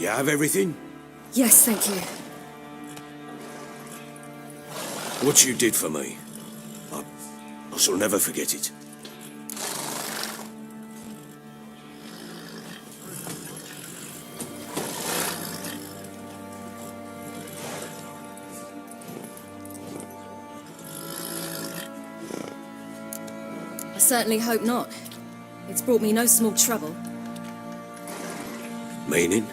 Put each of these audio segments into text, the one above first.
You have everything? Yes, thank you. What you did for me, I shall never forget it. certainly hope not. It's brought me no small trouble. Meaning?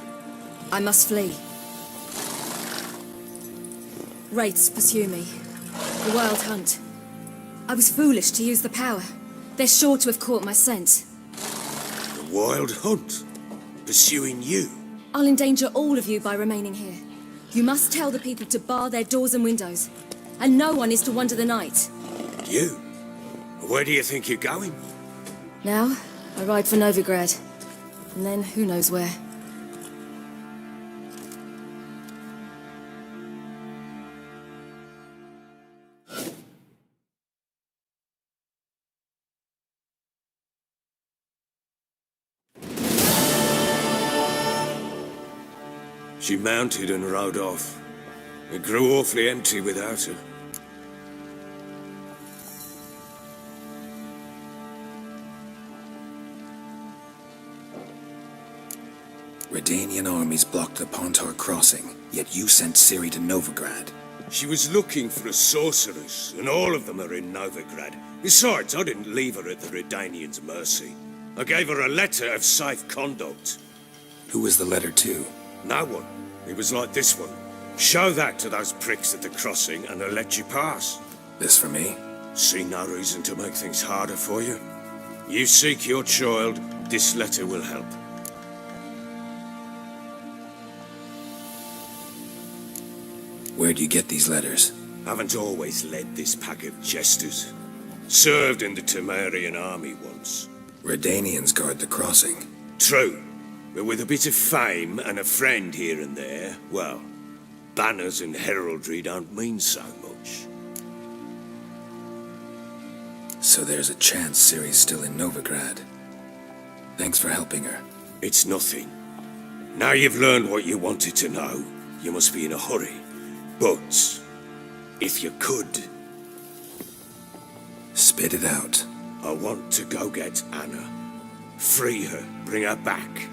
I must flee. Wraiths pursue me. A wild hunt. I was foolish to use the power. They're sure to have caught my scent. A wild hunt? Pursuing you? I'll endanger all of you by remaining here. You must tell the people to bar their doors and windows. And no one is to wander the night. You? Where do you think you're going? Now, I ride for Novigrad. And then, who knows where. She mounted and rode off. It grew awfully empty without her. Redanian armies blocked the Pontar crossing, yet you sent Ciri to Novigrad. She was looking for a sorceress, and all of them are in Novigrad. Besides, I didn't leave her at the Redanians' mercy. I gave her a letter of safe conduct. Who was the letter to? No one. It was like this one. Show that to those pricks at the crossing and they'll let you pass. This for me? See no reason to make things harder for you. You seek your child, this letter will help. Where do you get these letters? Haven't always led this pack of jesters. Served in the Temerian army once. Redanians guard the crossing. True. But with a bit of fame and a friend here and there, well, banners and heraldry don't mean so much. So there's a chance Ciri's still in Novigrad. Thanks for helping her. It's nothing. Now you've learned what you wanted to know, you must be in a hurry. But, if you could... Spit it out. I want to go get Anna. Free her, bring her back.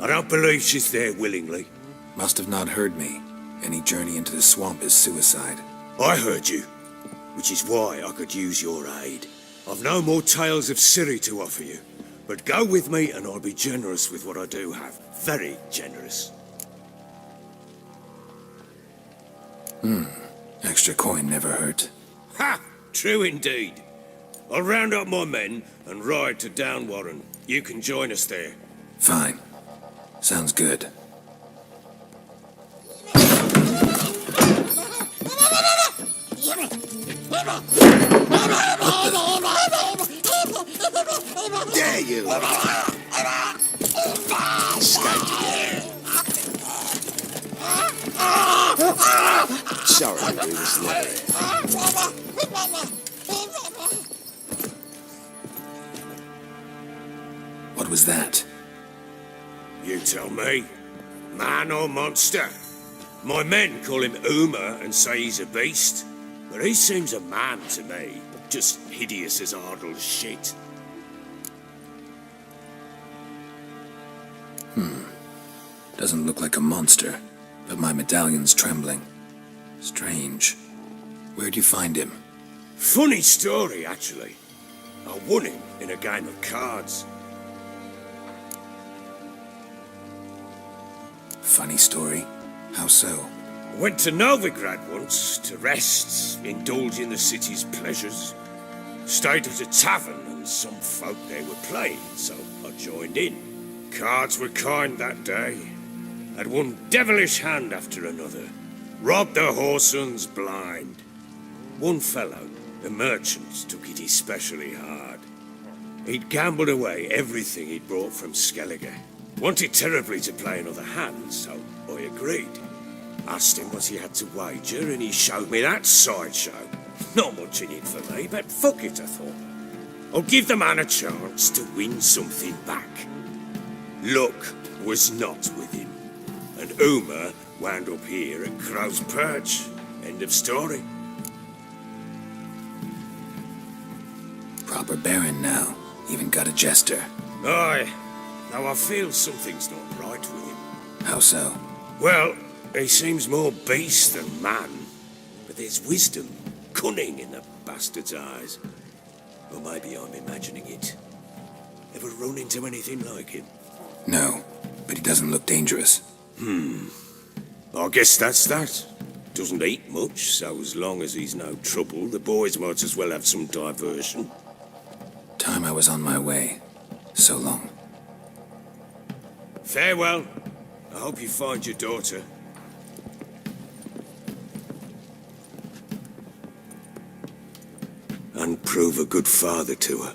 I don't believe she's there willingly. Must have not heard me. Any journey into the swamp is suicide. I heard you, which is why I could use your aid. I've no more tales of Ciri to offer you, but go with me and I'll be generous with what I do have. Very generous. Extra coin never hurt. Ha! True indeed. I'll round up my men and ride to Downwarren. You can join us there. Fine. Sounds good. There you are. Sorry, we was never. What was that? You tell me. Man or monster? My men call him Uma and say he's a beast. But he seems a man to me. Just hideous as Ardle's shit. Doesn't look like a monster, but my medallion's trembling. Strange. Where'd you find him? Funny story, actually. I won him in a game of cards. Funny story? How so? Went to Novigrad once to rest, indulge in the city's pleasures. Stayed at a tavern and some folk there were playing, so I joined in. Cards were kind that day. Had one devilish hand after another. Robbed the whoresons blind. One fellow, a merchant, took it especially hard. He'd gambled away everything he'd brought from Skellige. Wanted terribly to play another hand, so I agreed. Asked him what he had to wager, and he showed me that sideshow. Not much in it for me, but fuck it, I thought. I'll give the man a chance to win something back. Luck was not with him, and Uma wound up here at Crow's Perch. End of story. Proper baron now. Even got a jester. Aye. Now I feel something's not right with him. How so? Well, he seems more beast than man. But there's wisdom, cunning in the bastard's eyes. Or maybe I'm imagining it. Ever run into anything like him? No, but he doesn't look dangerous. I guess that's that. Doesn't eat much, so as long as he's no trouble, the boys might as well have some diversion. Time I was on my way. So long. Farewell. I hope you find your daughter. And prove a good father to her.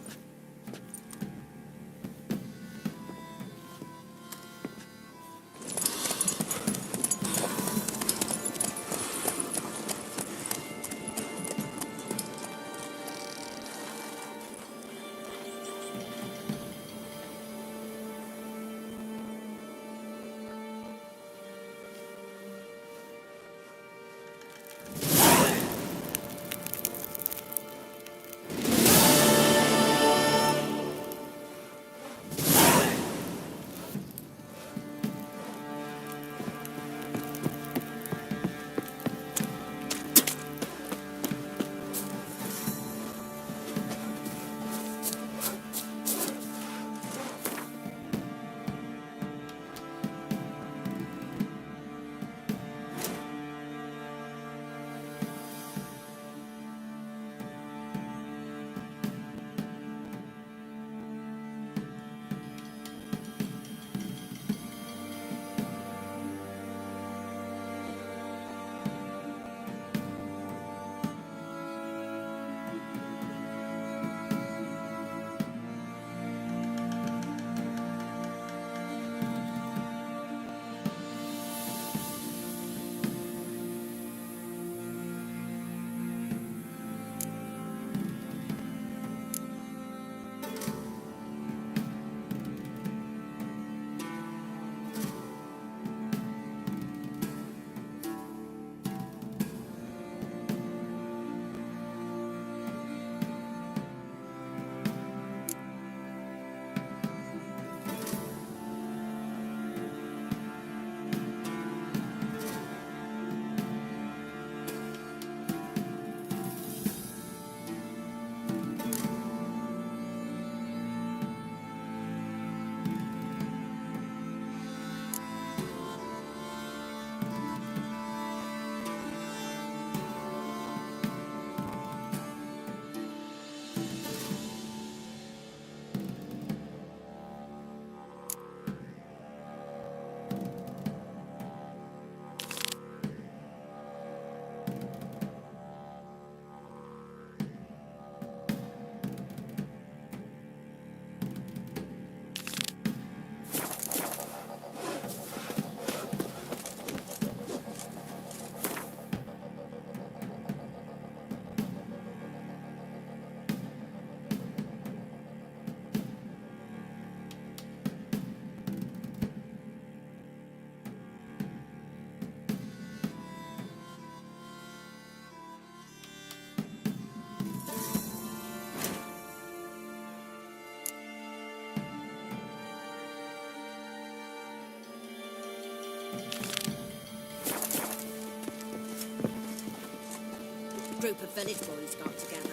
Group of village boys got together.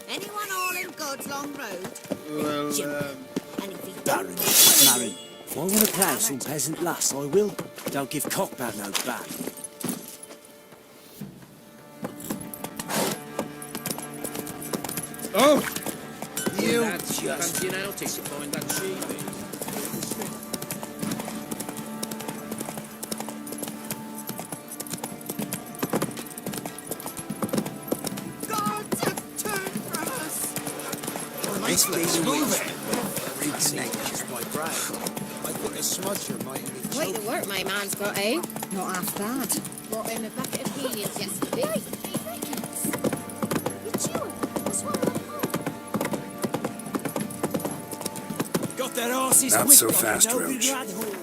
Anyone all in God's long road? Well, And if he Baron, Baron, if I want to plough some peasant lass, I will. Don't give cock about no back. oh, you That's just fancy an outing to find that sheep. gods have turned from us! Let's move it. Just my brain. I put a smudger might be Quite the work my man's got, eh? Not half bad. Brought in a bucket of helios yesterday. Right, Rickens. You're chewing. What's wrong with the Got their asses Not whipped so like fast, no Roach. rad horn.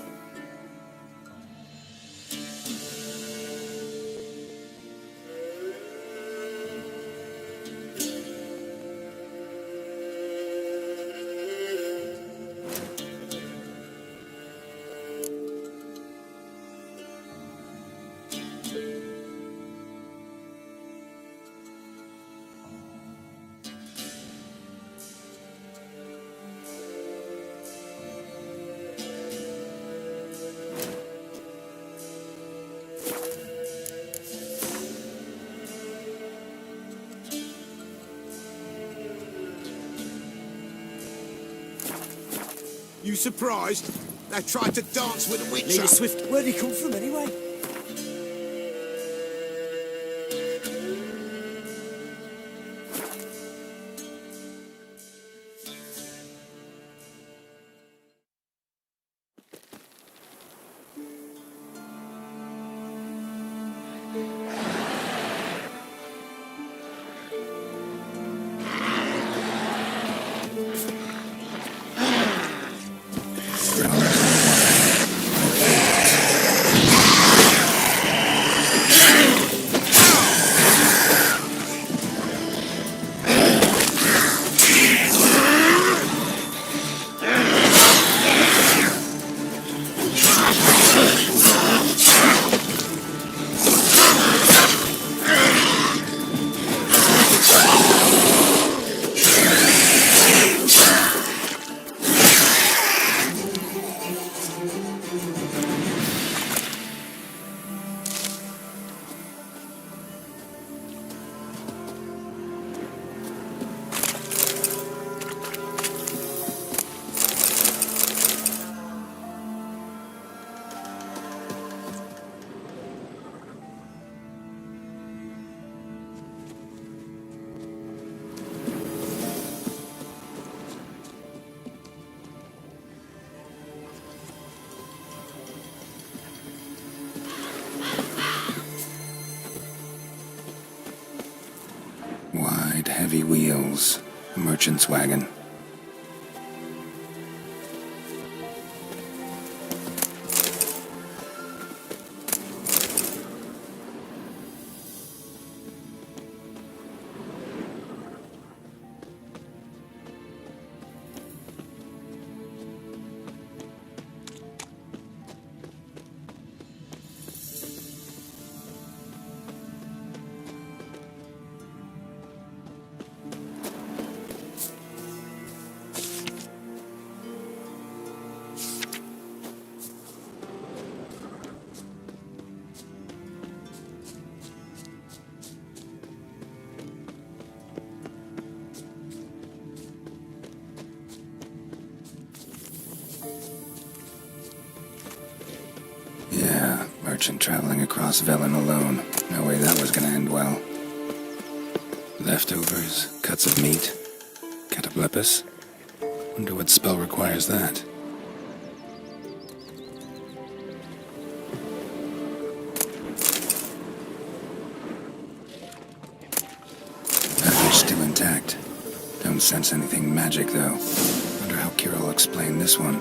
You surprised? They tried to dance with a witch. Leader Swift, where'd he come from anyway? Wide, heavy wheels. A merchant's wagon. Yeah, merchant traveling across Velen alone. No way that was gonna end well. Leftovers, cuts of meat, cataplepis. Wonder what spell requires that. Package still intact. Don't sense anything magic though. Wonder how Kira will explain this one.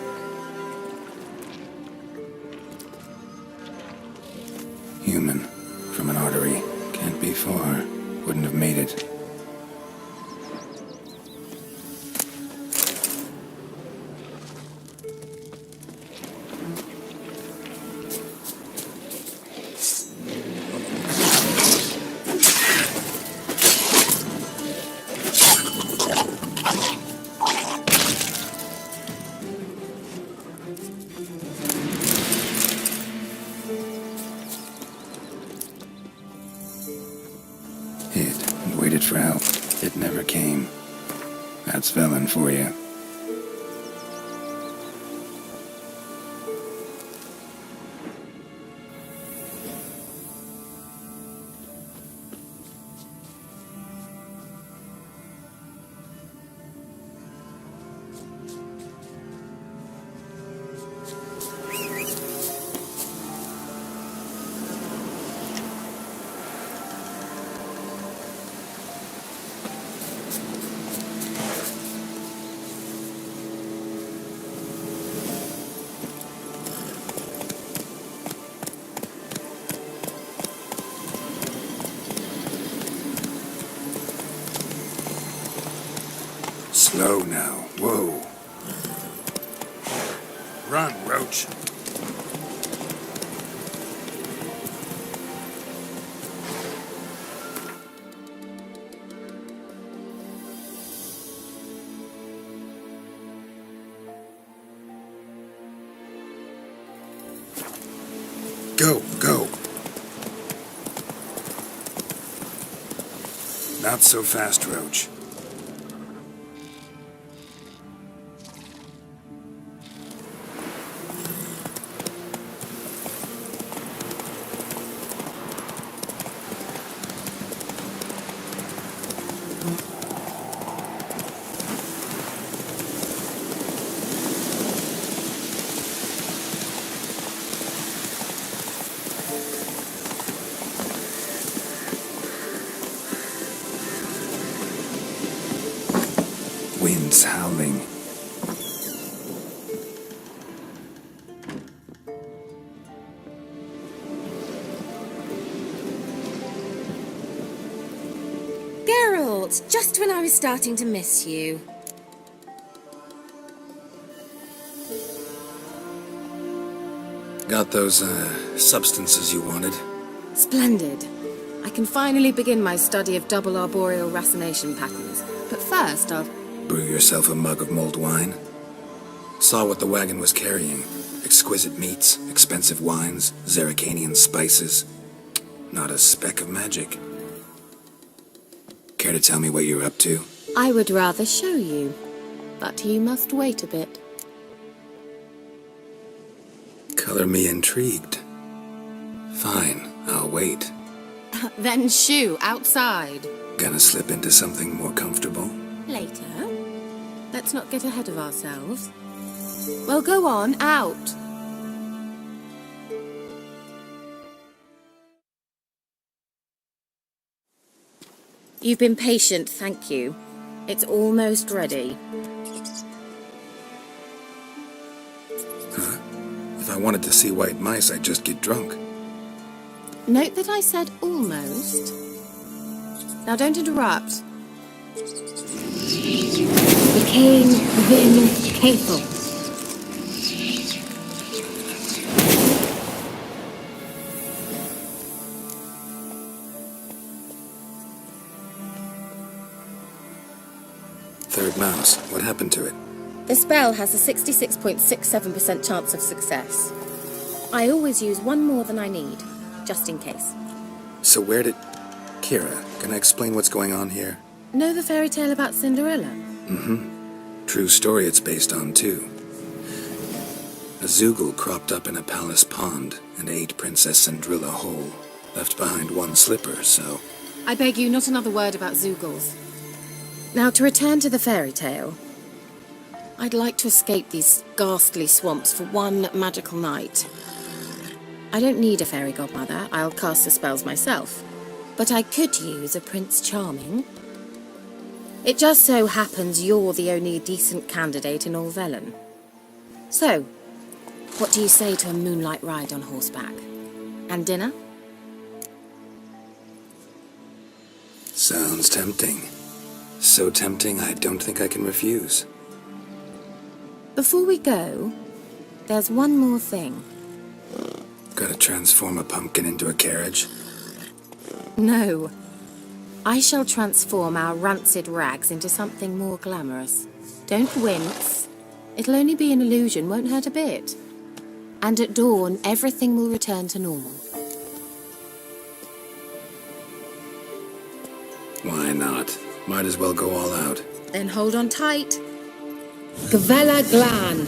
Human. From an artery. Can't be far. Wouldn't have made it. Hid and waited for help. It never came. That's Velen for you. Slow now. Whoa. Run, Roach. Go, go. Not so fast, Roach. Wind's howling. Geralt, just when I was starting to miss you. Got those, substances you wanted? Splendid. I can finally begin my study of double arboreal racination patterns. But first, I'll... Brew yourself a mug of mulled wine? Saw what the wagon was carrying. Exquisite meats, expensive wines, Zerrikanian spices. Not a speck of magic. Care to tell me what you're up to? I would rather show you, but you must wait a bit. Color me intrigued. Fine, I'll wait. Then shoo, outside. Gonna slip into something more comfortable? Later. Let's not get ahead of ourselves. Well, go on, out. You've been patient, thank you. It's almost ready. If I wanted to see white mice, I'd just get drunk. Note that I said almost. Now don't interrupt. The king Vin Cathal. Third mouse, what happened to it? The spell has a 66.67% chance of success. I always use one more than I need, just in case. So where did... Kira, can I explain what's going on here? Know the fairy tale about Cinderella? True story it's based on, too. A Zoogle cropped up in a palace pond and ate Princess Cinderella whole. Left behind one slipper, so... I beg you, not another word about Zoogles. Now, to return to the fairy tale. I'd like to escape these ghastly swamps for one magical night. I don't need a fairy godmother. I'll cast the spells myself. But I could use a Prince Charming. It just so happens you're the only decent candidate in all Velen. So, what do you say to a moonlight ride on horseback? And dinner? Sounds tempting. So tempting, I don't think I can refuse. Before we go, there's one more thing. Gotta transform a pumpkin into a carriage? No. I shall transform our rancid rags into something more glamorous. Don't wince. It'll only be an illusion, won't hurt a bit. And at dawn, everything will return to normal. Why not? Might as well go all out. Then hold on tight. Gavella Glan.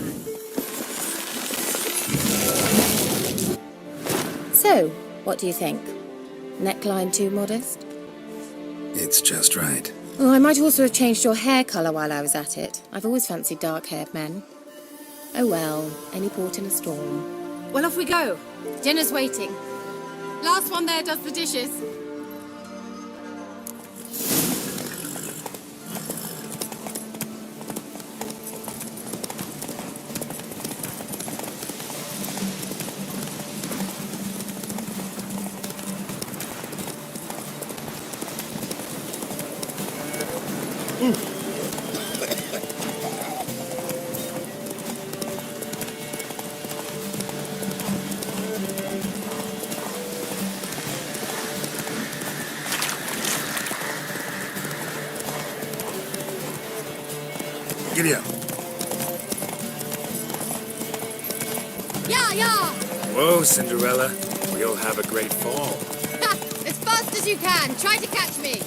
So, what do you think? Neckline too modest? It's just right. Oh, I might also have changed your hair colour while I was at it. I've always fancied dark-haired men. Oh well, any port in a storm. Well, off we go. Dinner's waiting. Last one there does the dishes. Giddy up. Yeah, yeah! Whoa, Cinderella. We'll have a great fall. As fast as you can. Try to catch me.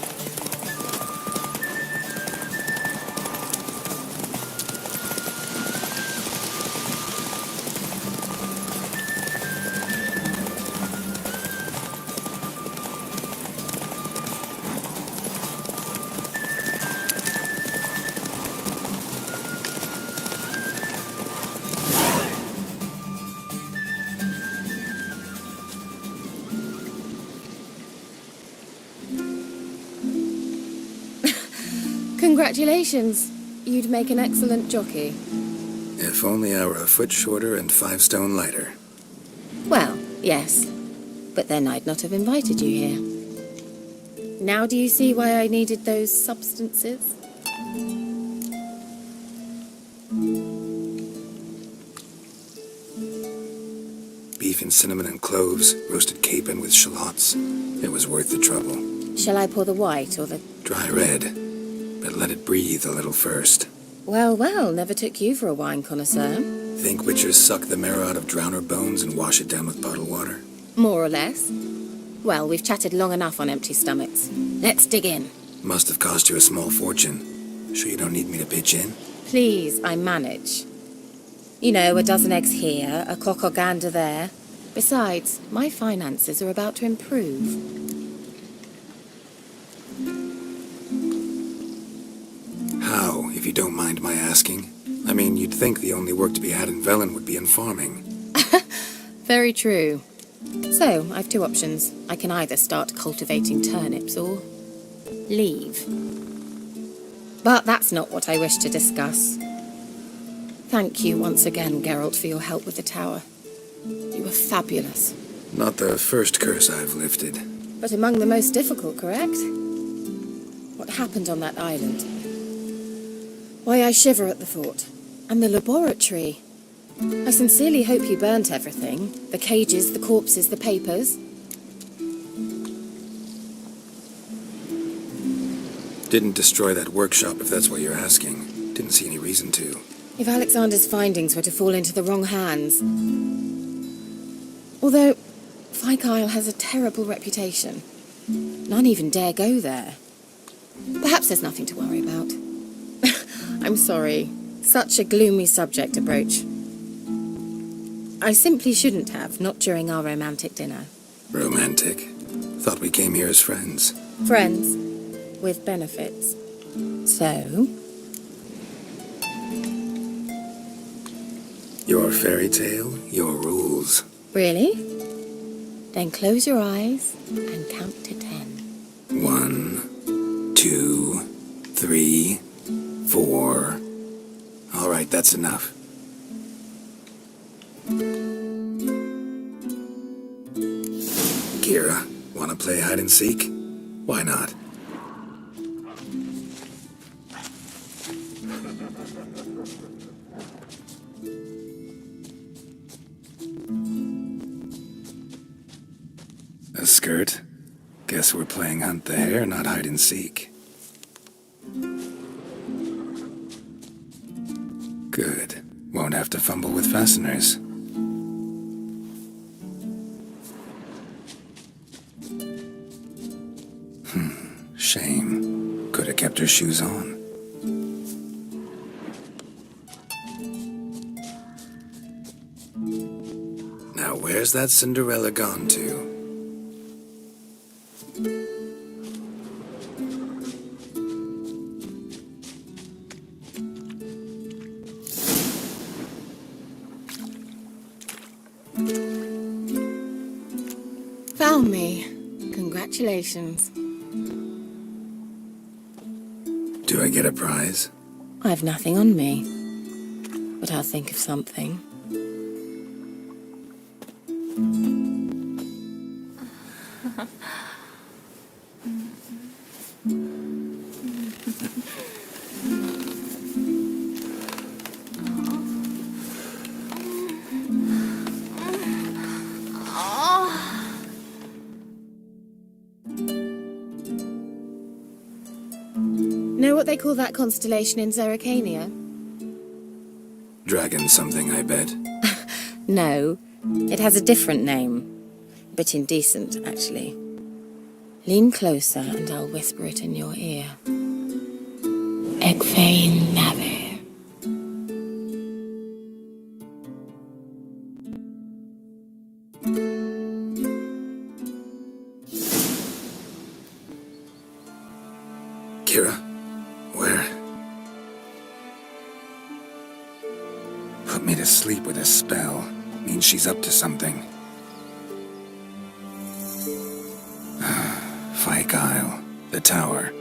Congratulations. You'd make an excellent jockey. If only I were a foot shorter and 5 stone lighter. Well, yes. But then I'd not have invited you here. Now do you see why I needed those substances? Beef and cinnamon and cloves, roasted capon with shallots. It was worth the trouble. Shall I pour the white or the... Dry red, but let it breathe a little first. Well, well, never took you for a wine connoisseur. Think witchers suck the marrow out of drowner bones and wash it down with bottled water? More or less. Well, we've chatted long enough on empty stomachs. Let's dig in. Must have cost you a small fortune. Sure you don't need me to pitch in? Please, I manage. You know, a dozen eggs here, a cock or gander there. Besides, my finances are about to improve. How, if you don't mind my asking? I mean, you'd think the only work to be had in Velen would be in farming. Very true. So, I've 2 options. I can either start cultivating turnips or leave. But that's not what I wish to discuss. Thank you once again, Geralt, for your help with the tower. You were fabulous. Not the first curse I've lifted. But among the most difficult, correct? What happened on that island? Why, I shiver at the thought. And the laboratory. I sincerely hope you burnt everything. The cages, the corpses, the papers. Didn't destroy that workshop, if that's what you're asking. Didn't see any reason to. If Alexander's findings were to fall into the wrong hands... Although, Fyke Isle has a terrible reputation. None even dare go there. Perhaps there's nothing to worry about. I'm sorry. Such a gloomy subject to broach. I simply shouldn't have, not during our romantic dinner. Romantic? Thought we came here as friends. Friends, with benefits. So? Your fairy tale, your rules. Really? Then close your eyes and count to 10. 1, 2, 3, 4. All right, that's enough. Kira, wanna play hide and seek? Why not? A skirt? Guess we're playing hunt the hare, not hide and seek. Good. Won't have to fumble with fasteners. Shame. Could have kept her shoes on. Now where's that Cinderella gone to? Found me. Congratulations. Do I get a prize? I've nothing on me. But I'll think of something. Know what they call that constellation in Zerrikania? Dragon something, I bet. No, it has a different name. A bit indecent, actually. Lean closer and I'll whisper it in your ear. Egfain Nave. Kira? Where? Put me to sleep with a spell. Means she's up to something. Fyke Isle. The tower.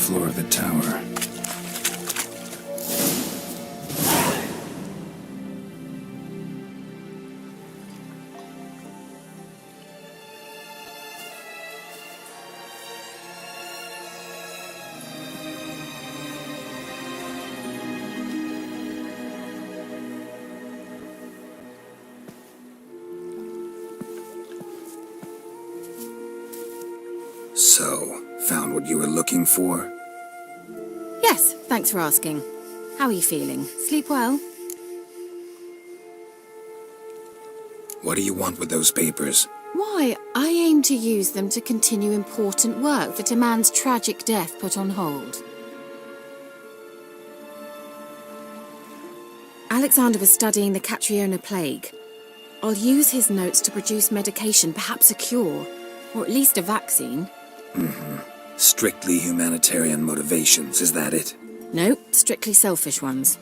floor of the tower. So, found what you were looking for? Yes, thanks for asking. How are you feeling? Sleep well? What do you want with those papers? Why, I aim to use them to continue important work that a man's tragic death put on hold. Alexander was studying the Catriona plague. I'll use his notes to produce medication, perhaps a cure, or at least a vaccine. Strictly humanitarian motivations, is that it? No, strictly selfish ones.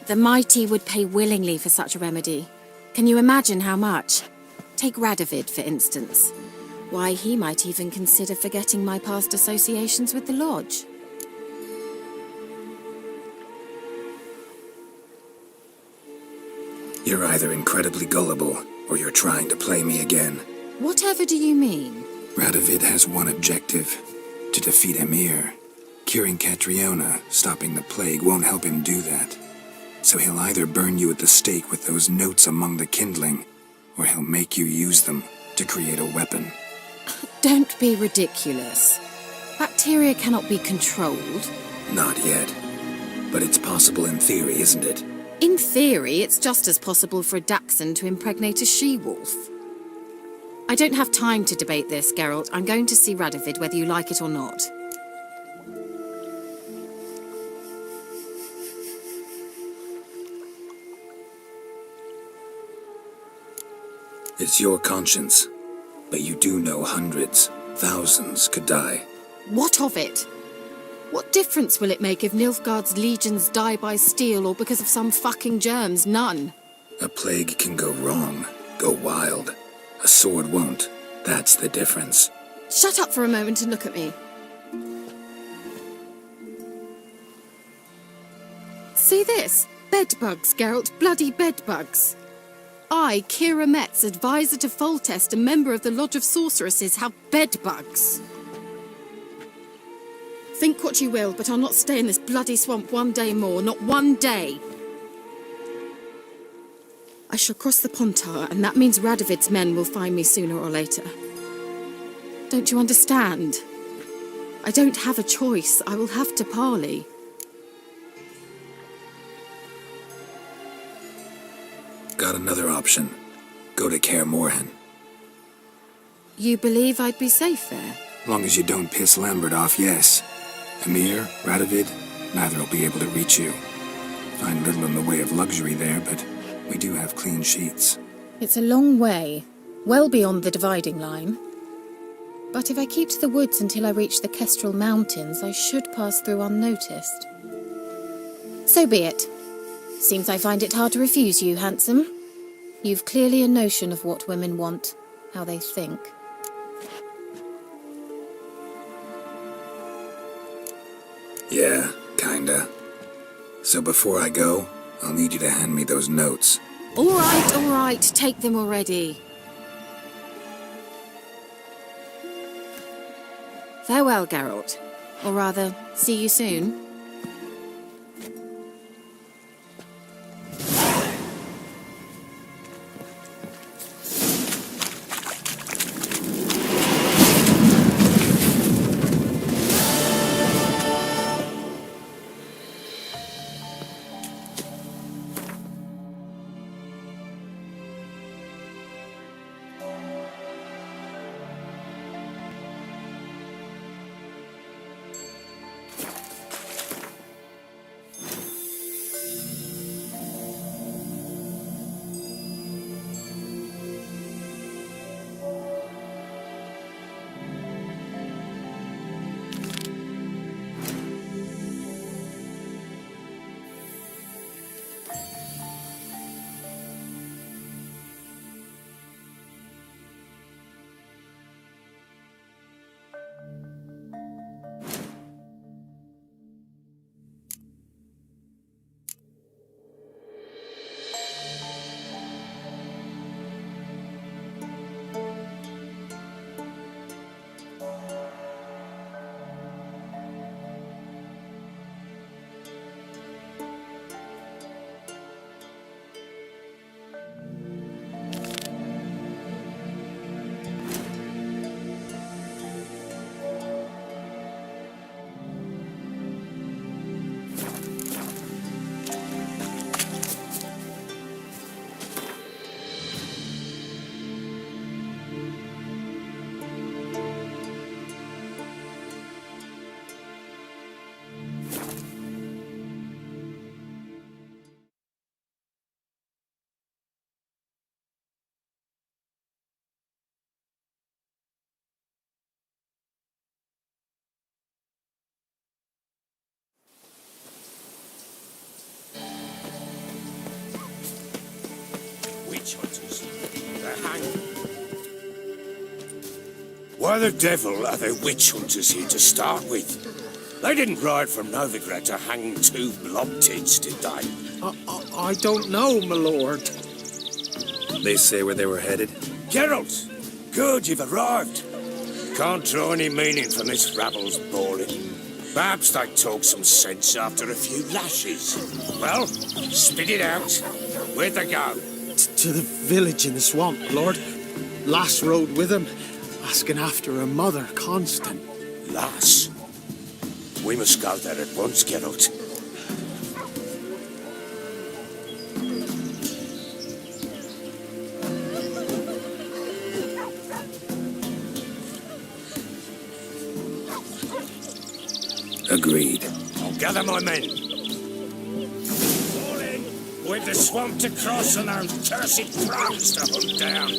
The mighty would pay willingly for such a remedy. Can you imagine how much? Take Radovid, for instance. Why, he might even consider forgetting my past associations with the Lodge. You're either incredibly gullible, or you're trying to play me again. Whatever do you mean? Radovid has one objective: to defeat Emir. Curing Catriona, stopping the plague, won't help him do that. So he'll either burn you at the stake with those notes among the kindling, or he'll make you use them to create a weapon. Don't be ridiculous. Bacteria cannot be controlled. Not yet. But it's possible in theory, isn't it? In theory, it's just as possible for a dachshund to impregnate a she-wolf. I don't have time to debate this, Geralt. I'm going to see Radovid whether you like it or not. It's your conscience. But you do know hundreds, thousands could die. What of it? What difference will it make if Nilfgaard's legions die by steel or because of some fucking germs? None. A plague can go wrong, go wild. A sword won't. That's the difference. Shut up for a moment and look at me. See this? Bedbugs, Geralt. Bloody bedbugs. I, Kira Metz, advisor to Foltest and member of the Lodge of Sorceresses, have bedbugs. Think what you will, but I'll not stay in this bloody swamp one day more. Not one day. I shall cross the Pontar, and that means Radovid's men will find me sooner or later. Don't you understand? I don't have a choice. I will have to parley. Got another option. Go to Kaer Morhen. You believe I'd be safe there? Long as you don't piss Lambert off, yes. Emir, Radovid, neither will be able to reach you. Find little in the way of luxury there, but we do have clean sheets. It's a long way, well beyond the dividing line. But if I keep to the woods until I reach the Kestrel Mountains, I should pass through unnoticed. So be it. Seems I find it hard to refuse you, handsome. You've clearly a notion of what women want, how they think. Yeah, kinda. So before I go, I'll need you to hand me those notes. All right, take them already. Farewell, Geralt. Or rather, see you soon. Why the devil are there witch hunters here to start with? They didn't ride from Novigrad to hang two blob tits, did they? I don't know, my lord. They say where they were headed? Geralt! Good, you've arrived. Can't draw any meaning from this rabble's bawling. Perhaps they talk some sense after a few lashes. Well, spit it out. Where'd they go? To the village in the swamp, lord. Lass rode with him, asking after her mother, Constant. Lass? We must go there at once, Geralt. Agreed. I'll gather my men. All in. We've the swamp to cross and those cursed crows to hunt down.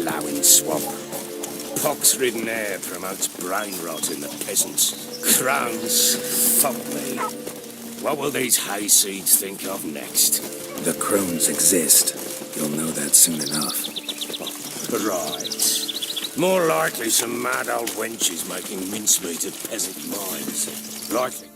Ploughing swamp. Pox-ridden air promotes brain rot in the peasants. Crones, fuck me. What will these hayseeds think of next? The crones exist. You'll know that soon enough. Right. More likely some mad old wenches making mincemeat of peasant minds. Likely.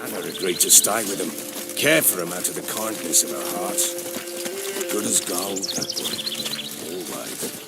Anna agreed to stay with him, care for him out of the kindness of her heart. Good as gold, that one. Always.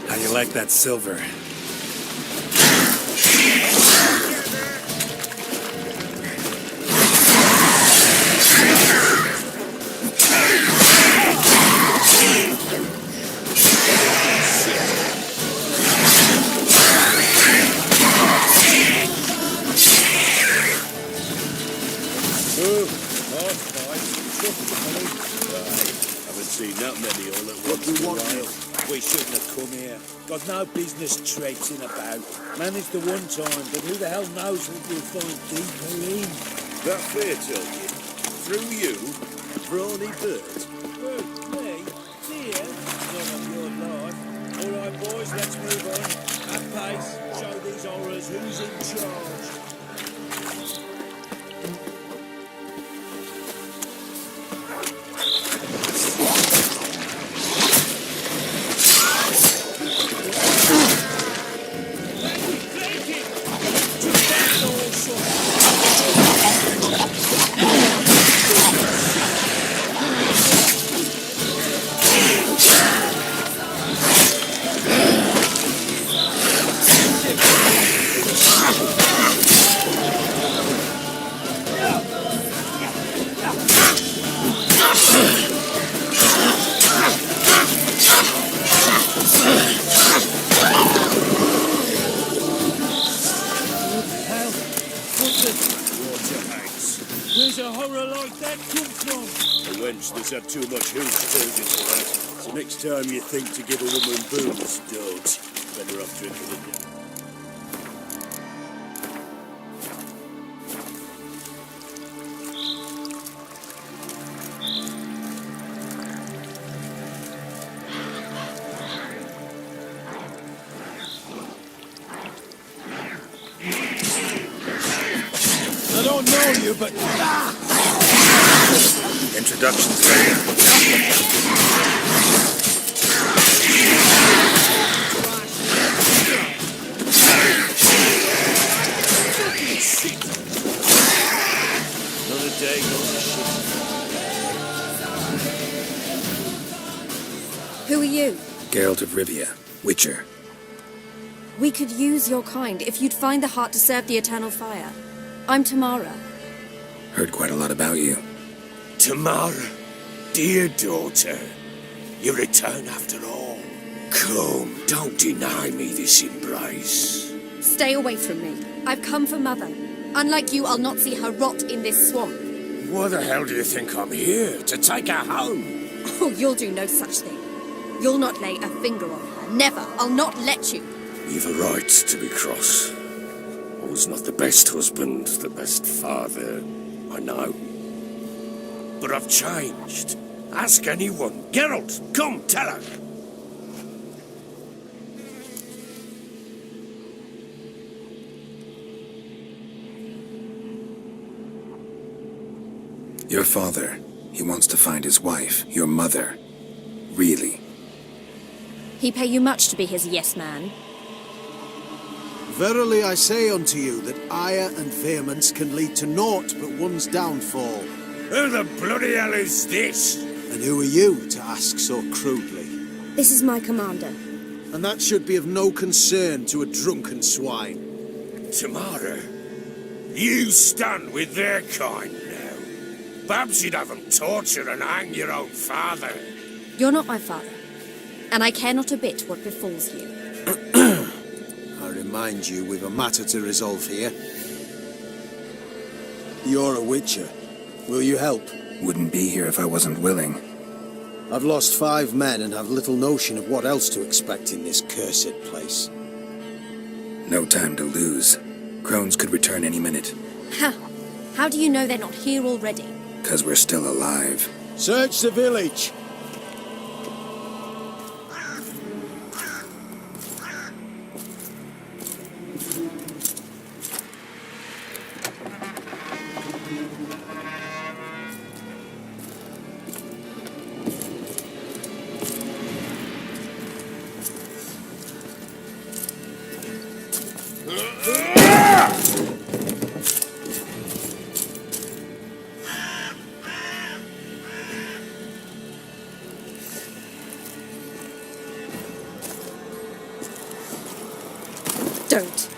How you like that silver? Haven't seen that many all at once. We shouldn't have come here. Got no business traipsing about. Managed the one time, but who the hell knows what we'll find deeper in? That fair, tell you. Through you, brawny bird. Who, me? Dear? None of your life. All right, boys, let's move on. At pace, show these horrors who's in charge. Where's a horror like that come from? A wench that's had too much hooch told you for that. So next time you think to give a woman booze, don't. Better off drinking it down. I don't know you, but... Introductions ready. Another day goes to shit. Who are you? Geralt of Rivia, Witcher. We could use your kind if you'd find the heart to serve the eternal fire. I'm Tamara. Heard quite a lot about you. Tamara, dear daughter, you return after all. Come, don't deny me this embrace. Stay away from me. I've come for Mother. Unlike you, I'll not see her rot in this swamp. Why the hell do you think I'm here? To take her home? Oh, you'll do no such thing. You'll not lay a finger on her. Never. I'll not let you. You've a right to be cross. I was not the best husband, the best father, I know. But I've changed. Ask anyone. Geralt, come, tell her. Your father, he wants to find his wife, your mother. Really? He pay you much to be his yes man. Verily I say unto you that ire and vehemence can lead to naught but one's downfall. Who the bloody hell is this? And who are you to ask so crudely? This is my commander. And that should be of no concern to a drunken swine. Tamara, you stand with their kind now. Perhaps you'd have them torture and hang your own father. You're not my father, and I care not a bit what befalls you. I remind you, we've a matter to resolve here. You're a witcher. Will you help? Wouldn't be here if I wasn't willing. I've lost 5 men and have little notion of what else to expect in this cursed place. No time to lose. Crones could return any minute. Ha! How do you know they're not here already? 'Cause we're still alive. Search the village! Don't.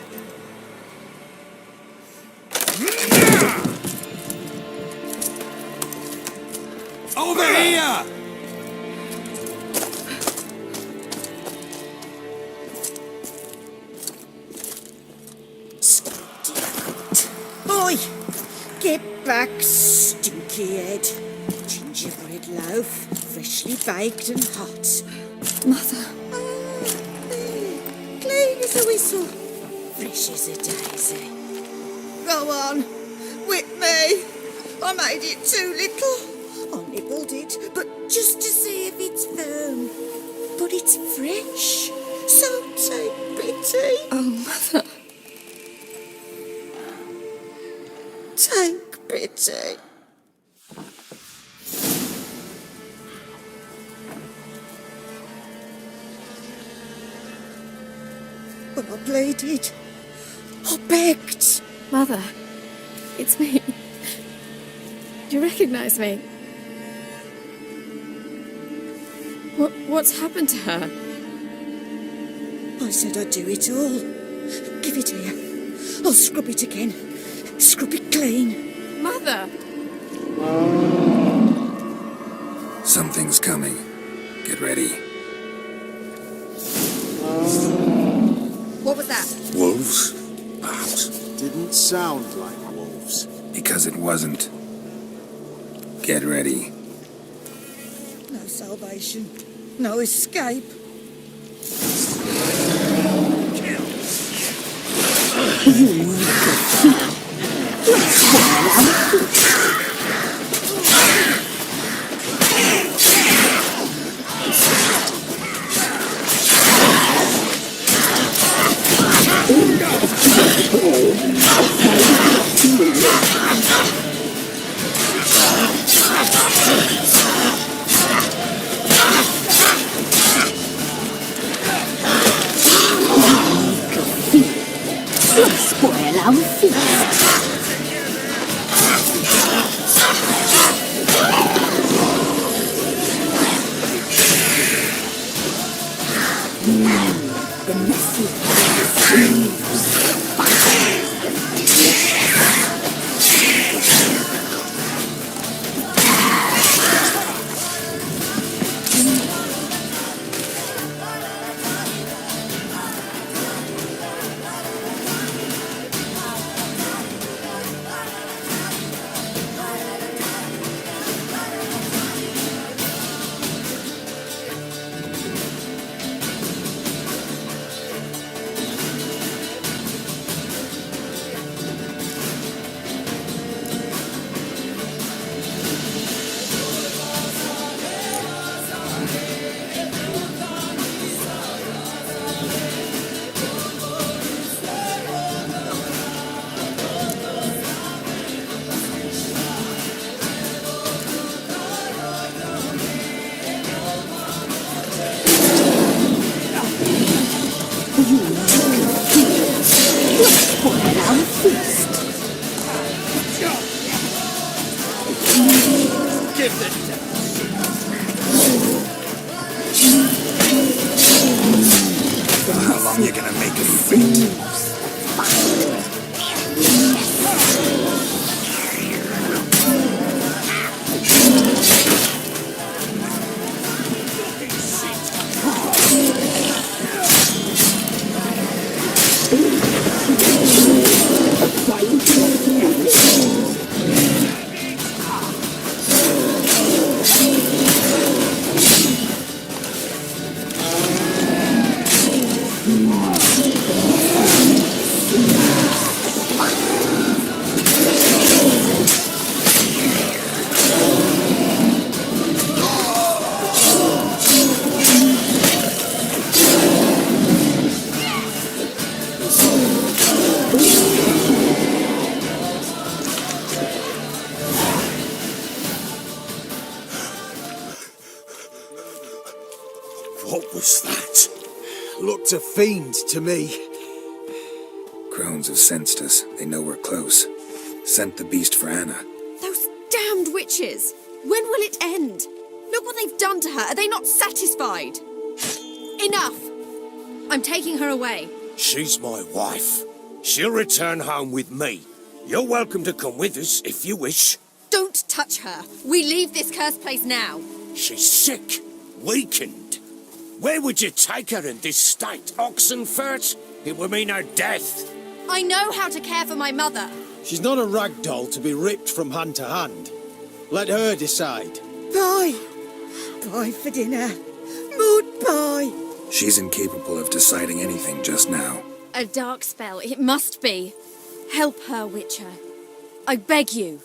Over here! Oi! Get back, stinky head. Gingerbread loaf, freshly baked and hot. Mother. Clean as a whistle, fresh as a daisy. Go on, whip me. I made it too little. I nibbled it, but just to see if it's firm. But it's fresh, so take pity. Oh, Mother. Take pity. But I pleaded. I begged. Mother, it's me. Do you recognize me? What's happened to her? I said I'd do it all. Give it here. I'll scrub it again. Scrub it clean. Mother! Something's coming. Get ready. What was that? Wolves? Perhaps. Didn't sound like wolves. Because it wasn't. Get ready. No salvation. No escape. Spoil our feast. The messy How long you gonna make me wait? What was that? Looked a fiend to me. Crones have sensed us. They know we're close. Sent the beast for Anna. Those damned witches! When will it end? Look what they've done to her. Are they not satisfied? Enough! I'm taking her away. She's my wife. She'll return home with me. You're welcome to come with us if you wish. Don't touch her. We leave this cursed place now. She's sick, weakened. Where would you take her in this state? Oxenfurt? It would mean her death. I know how to care for my mother. She's not a rag doll to be ripped from hand to hand. Let her decide. Pie. Pie for dinner. Mood pie. She's incapable of deciding anything just now. A dark spell, it must be. Help her, Witcher. I beg you.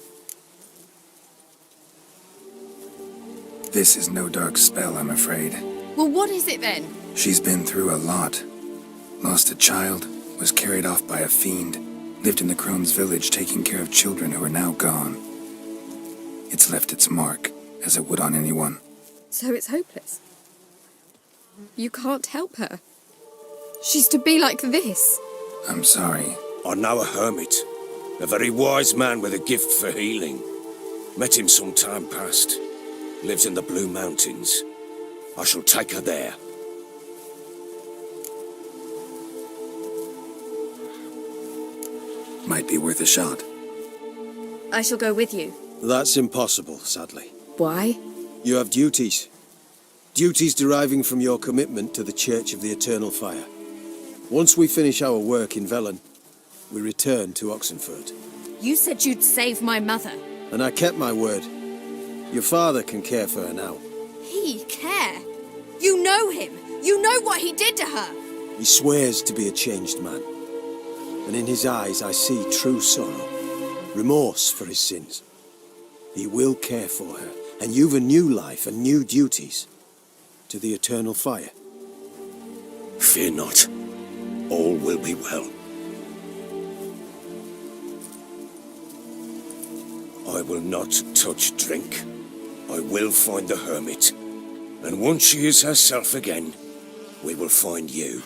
This is no dark spell, I'm afraid. Well, what is it then? She's been through a lot. Lost a child, was carried off by a fiend, lived in the Crone's village taking care of children who are now gone. It's left its mark, as it would on anyone. So it's hopeless. You can't help her. She's to be like this. I'm sorry. I know a hermit. A very wise man with a gift for healing. Met him some time past. Lives in the Blue Mountains. I shall take her there. Might be worth a shot. I shall go with you. That's impossible, sadly. Why? You have duties. Duties deriving from your commitment to the Church of the Eternal Fire. Once we finish our work in Velen, we return to Oxenfurt. You said you'd save my mother. And I kept my word. Your father can care for her now. He care? You know him. You know what he did to her. He swears to be a changed man. And in his eyes I see true sorrow, remorse for his sins. He will care for her, and you've a new life and new duties. To the eternal fire. Fear not. All will be well. I will not touch drink. I will find the hermit. And once she is herself again, we will find you.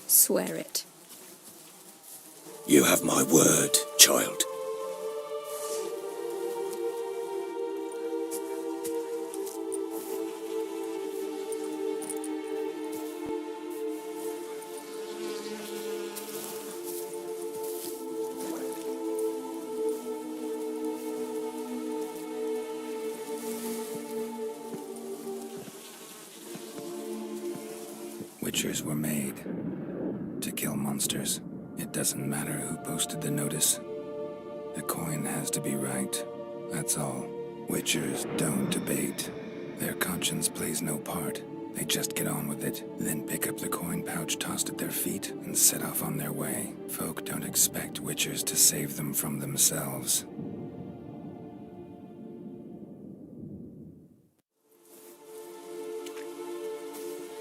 Swear it. You have my word, child. Witchers were made to kill monsters. It doesn't matter who posted the notice. The coin has to be right. That's all. Witchers don't debate. Their conscience plays no part. They just get on with it, then pick up the coin pouch tossed at their feet and set off on their way. Folk don't expect witchers to save them from themselves.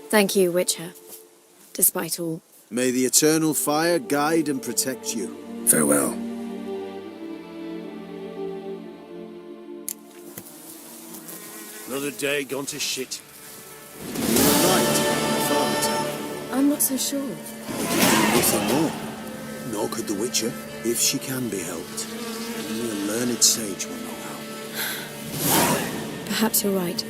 Thank you, Witcher. Despite all. May the eternal fire guide and protect you. Farewell. Another day gone to shit. Right, Father. I'm not so sure. Nothing more. Nor could the Witcher, if she can be helped. Only a learned sage will know how. Perhaps you're right.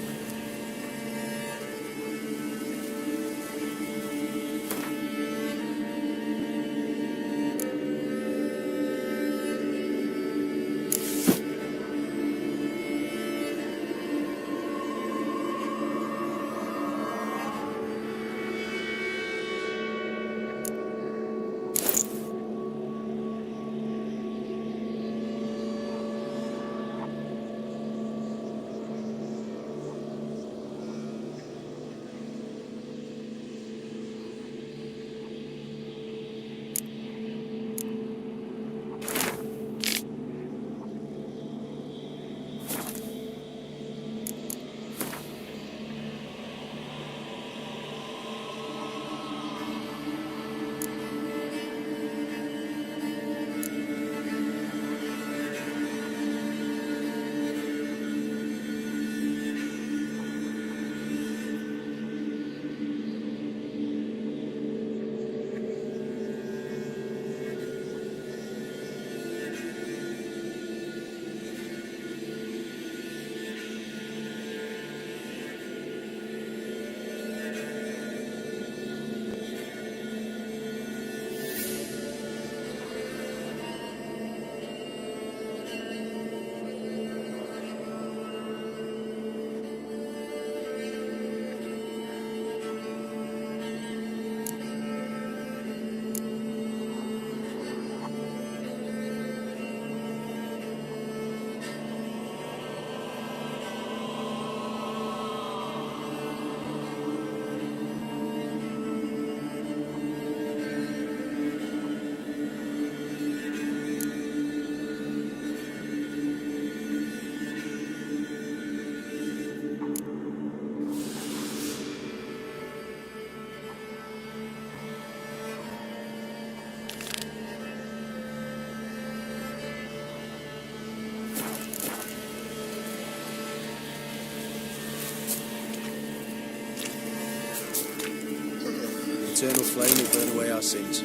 Eternal flame will burn away our sins.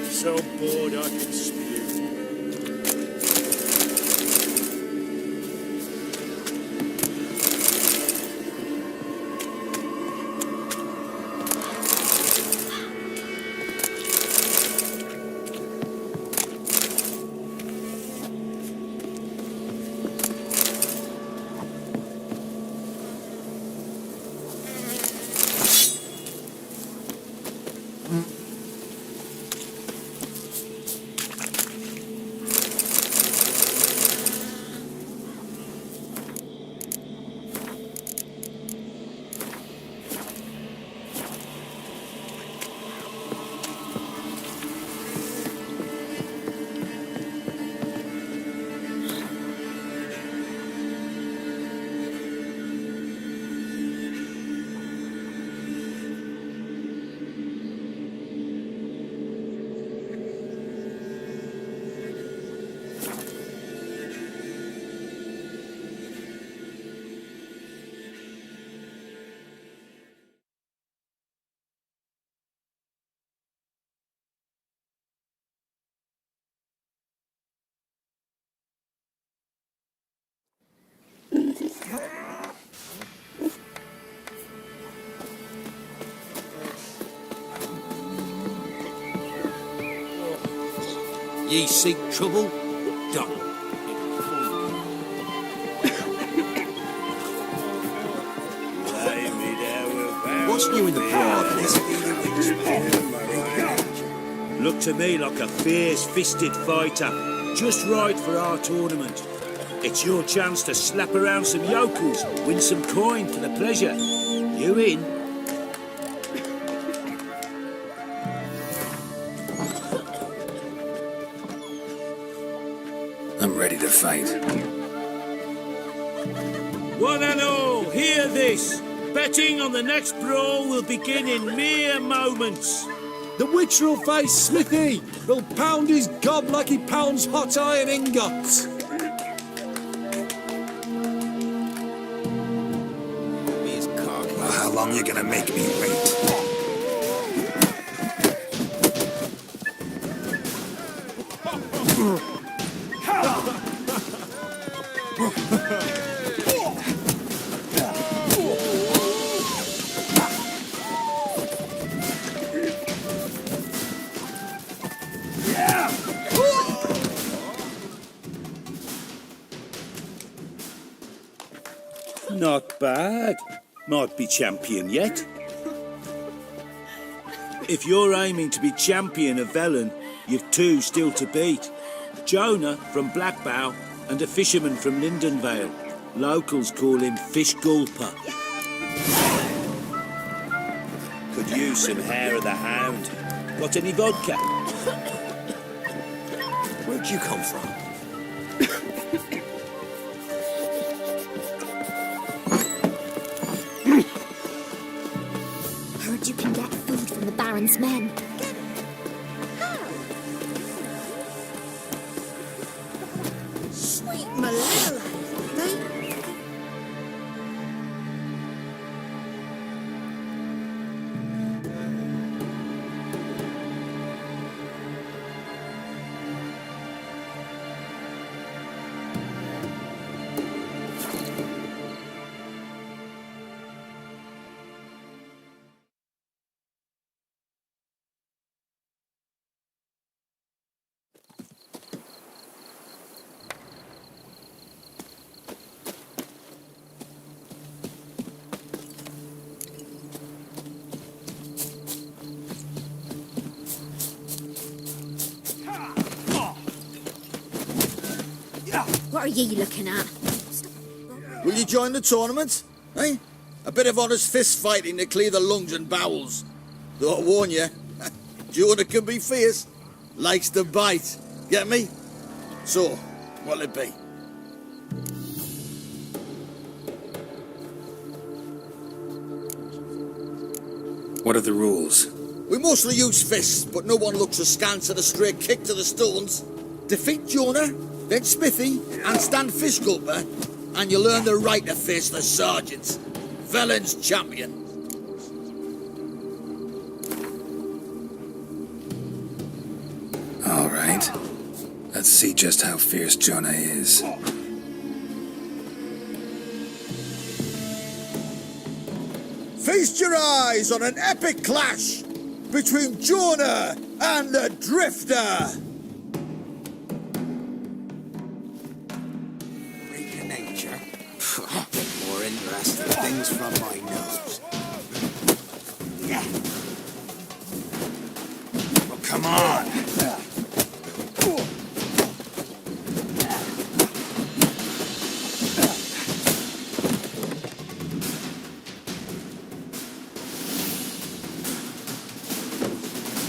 So bored I can spew. Ye seek trouble? Done. What's new in the broadness? Look to me like a fierce-fisted fighter, just right for our tournament. It's your chance to slap around some yokels, win some coin for the pleasure. You in? I'm ready to fight. One and all, hear this. Betting on the next brawl will begin in mere moments. The witcher will face Smithy. He'll pound his gob like he pounds hot iron ingots. Well, how long you gonna make me wait? Not bad. Might be champion yet. If you're aiming to be champion of Velen, you've two still to beat. Jonah from Blackbow and a fisherman from Lindenvale. Locals call him Fish Gulper. Could use some hair of the hound. Got any vodka? Where'd you come from? Heard you can get food from the Baron's men. Sweet Malala. What are ye looking at? Will you join the tournament? Eh? A bit of honest fist fighting to clear the lungs and bowels. Though I warn you, Jonah can be fierce. Likes to bite. Get me? So, what'll it be? What are the rules? We mostly use fists, but no one looks askance at a stray kick to the stones. Defeat Jonah, then Smithy, and stand Fish Gulper, and you'll earn the right to face the sergeants. Velen's champion. All right. Let's see just how fierce Jonah is. Feast your eyes on an epic clash between Jonah and the Drifter. Freak of nature. More interesting things from my nose. Well, come on.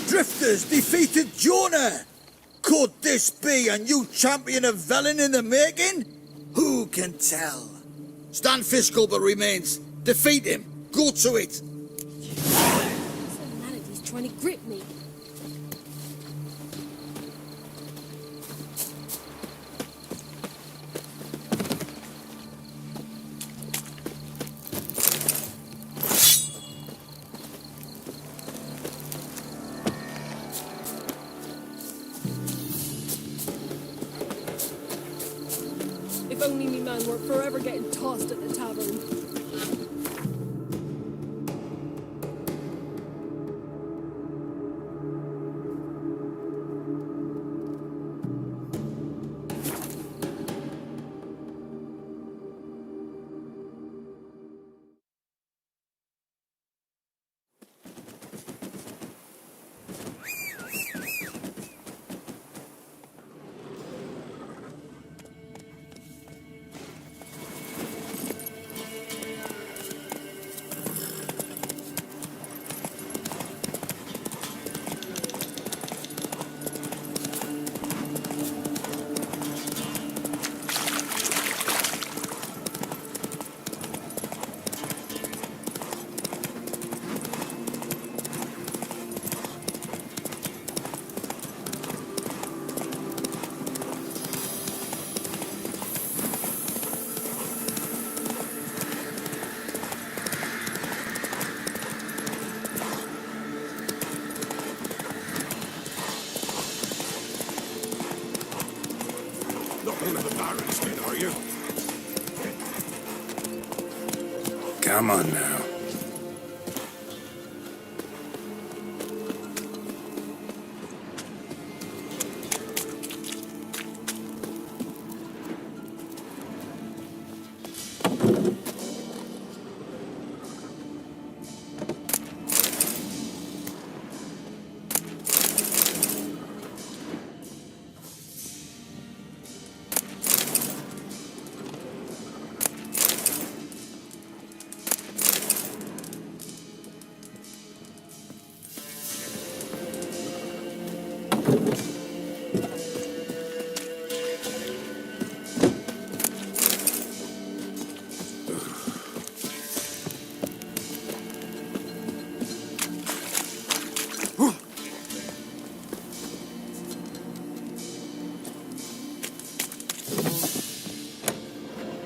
Drifters defeated Jonah. Could this be a new champion of Velen in the making? Who can tell? Stan Fish Gulper remains. Defeat him. Go to it. Humanity's trying to grip me. If only me man we're forever getting tossed at the tavern. Not one of the barons, then, are you? Come on now.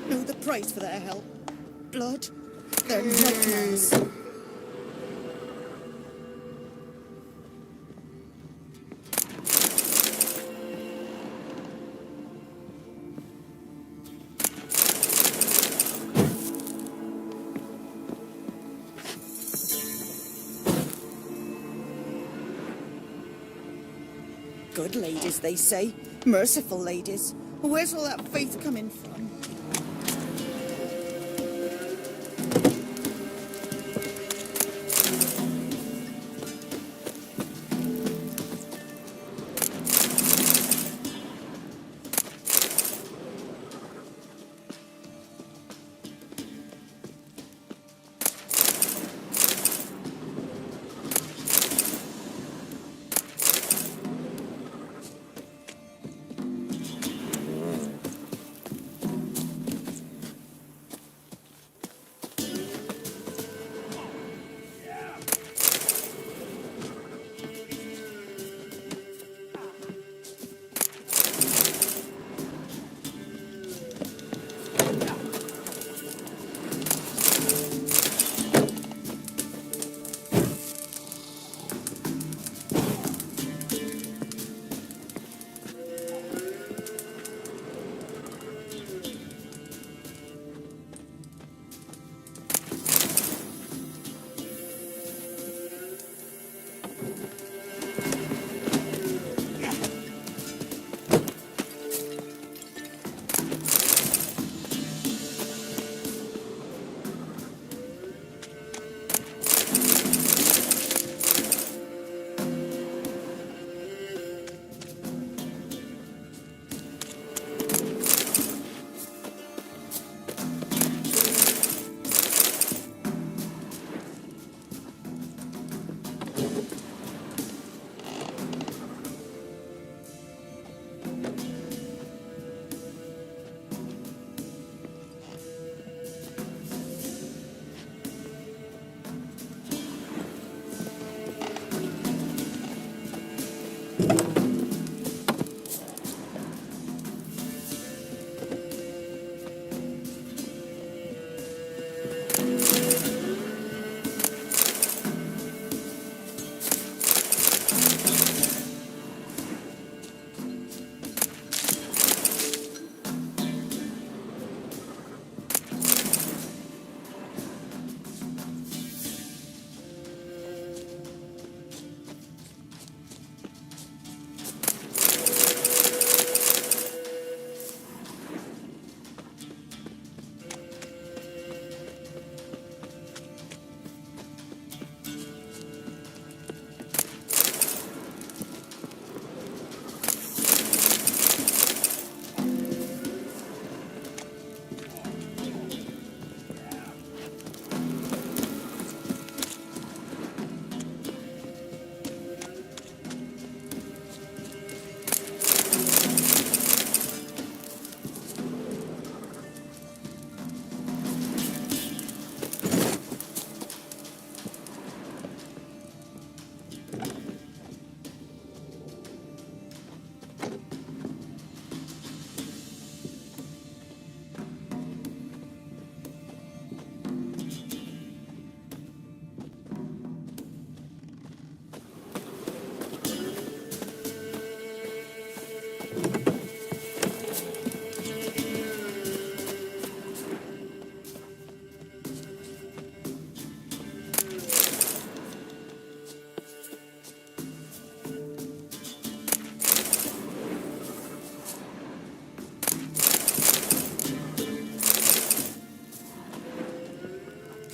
Know the price for their help. Blood. They're nightmares. Good ladies, they say. Merciful ladies. Where's all that faith coming from?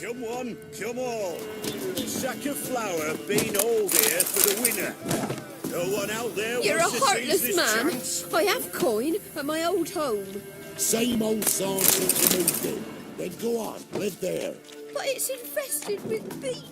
Come one, come all. Sack of flour been old here for the winner. No one out there You're a wants to seize heartless this man. chance. I have coin at my old home. Same old song since you moved in. Then go on, live there. But it's infested with bees.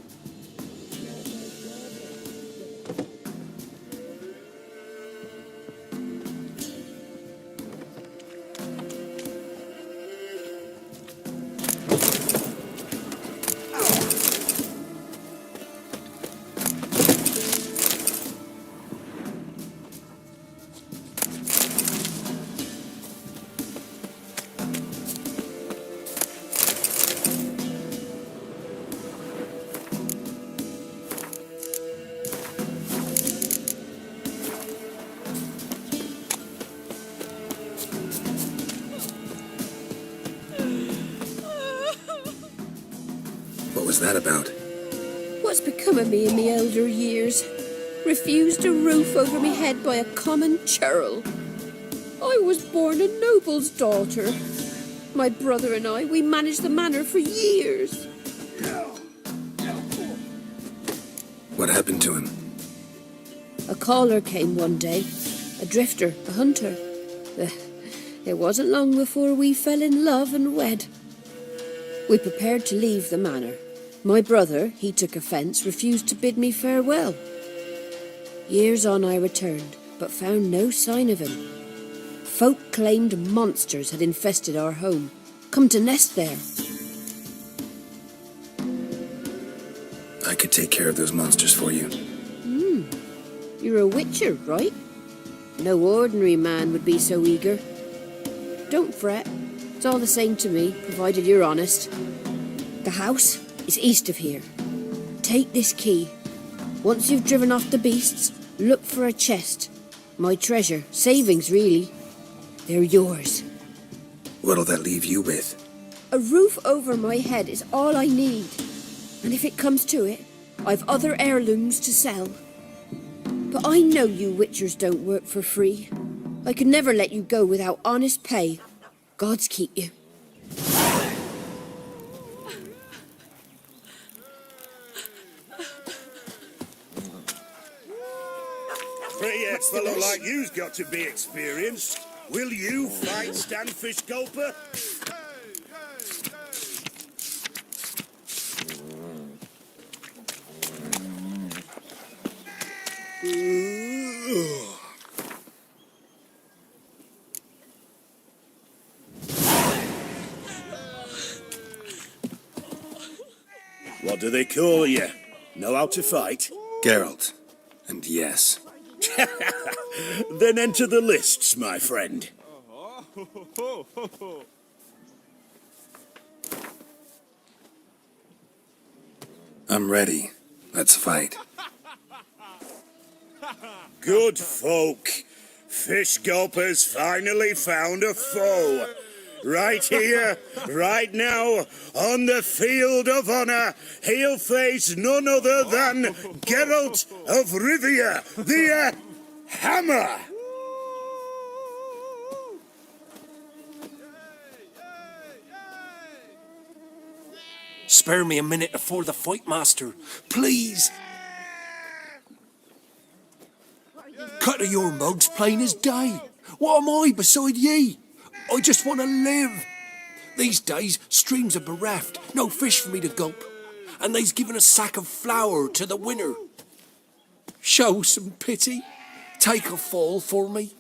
What was that about? What's become of me in me elder years? Refused a roof over me head by a common churl. I was born a noble's daughter. My brother and I, we managed the manor for years. What happened to him? A caller came one day, a drifter, a hunter. It wasn't long before we fell in love and wed. We prepared to leave the manor. My brother, he took offence, refused to bid me farewell. Years on I returned, but found no sign of him. Folk claimed monsters had infested our home, come to nest there. I could take care of those monsters for you. You're a witcher, right? No ordinary man would be so eager. Don't fret. It's all the same to me, provided you're honest. The house is east of here. Take this key. Once you've driven off the beasts, look for a chest. My treasure. Savings, really. They're yours. What'll that leave you with? A roof over my head is all I need. And if it comes to it, I've other heirlooms to sell. But I know you witchers don't work for free. I could never let you go without honest pay. Gods keep you. Three-head fellow like you's got to be experienced. Will you fight Stanfish Gulper? What do they call you? Know how to fight? Geralt. And yes. Then enter the lists, my friend. I'm ready. Let's fight. Good folk. Fish Gulper's finally found a foe. Right here, right now, on the field of honor, he'll face none other than Geralt of Rivia, the Hammer. Spare me a minute before the fight, master. Please. Cut of your mugs plain as day. What am I beside ye? I just want to live. These days, streams are bereft, no fish for me to gulp. And they's given a sack of flour to the winner. Show some pity. Take a fall for me.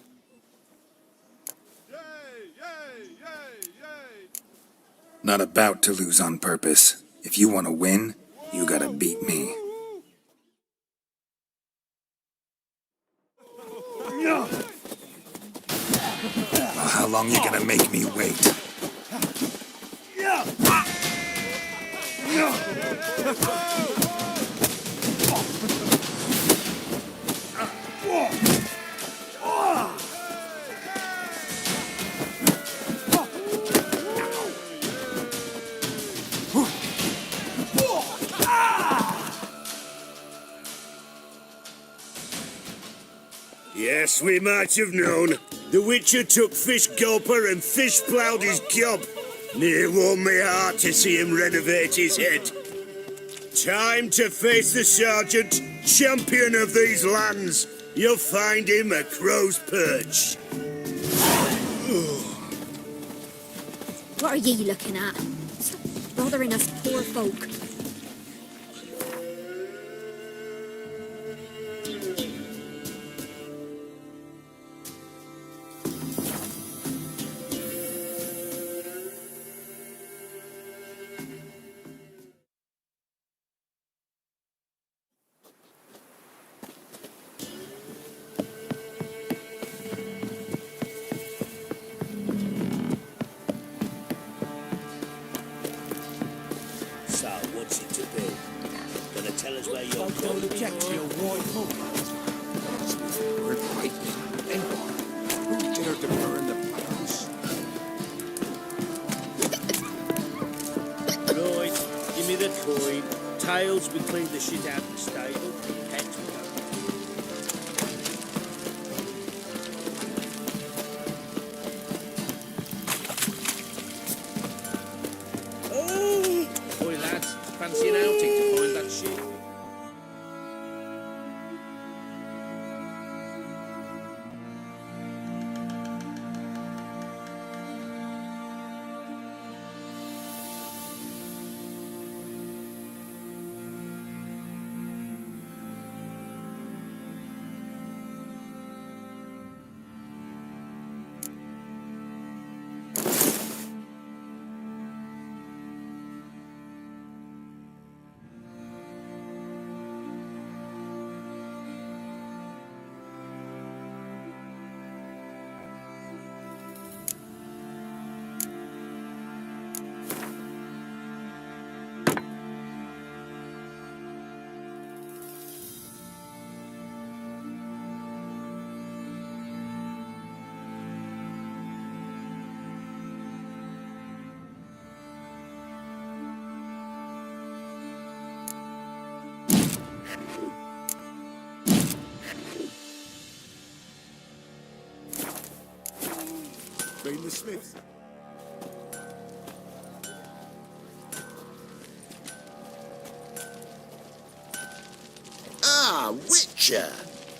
Not about to lose on purpose. If you want to win, you gotta beat me. Well, how long you gonna make me wait? Yes, we might have known. The Witcher took Fish Gulper and fish-ploughed his gob. Near warmed me heart to see him renovate his head. Time to face the sergeant, champion of these lands. You'll find him a crow's perch. What are ye looking at? Stop bothering us poor folk. So, what's it to be? Gonna tell us where you're Don't going? object to your white hook. We're fighting. And who dared to burn the palace? Right, give me the coin. Tails, we clean the shit out of the stable. Heads, we don't. Oh! Oi, lads, fancy an outing to find that shit? Bring the Smiths. Ah, Witcher!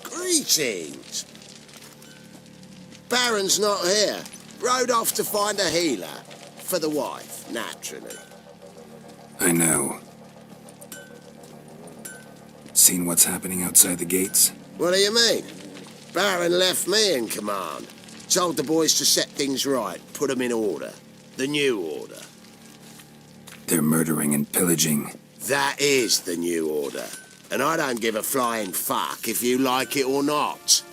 Greetings! Baron's not here. Rode off to find a healer. For the wife, naturally. I know. Seen what's happening outside the gates? What do you mean? Baron left me in command. Told the boys to set things right, put them in order. The new order. They're murdering and pillaging. That is the new order. And I don't give a flying fuck if you like it or not.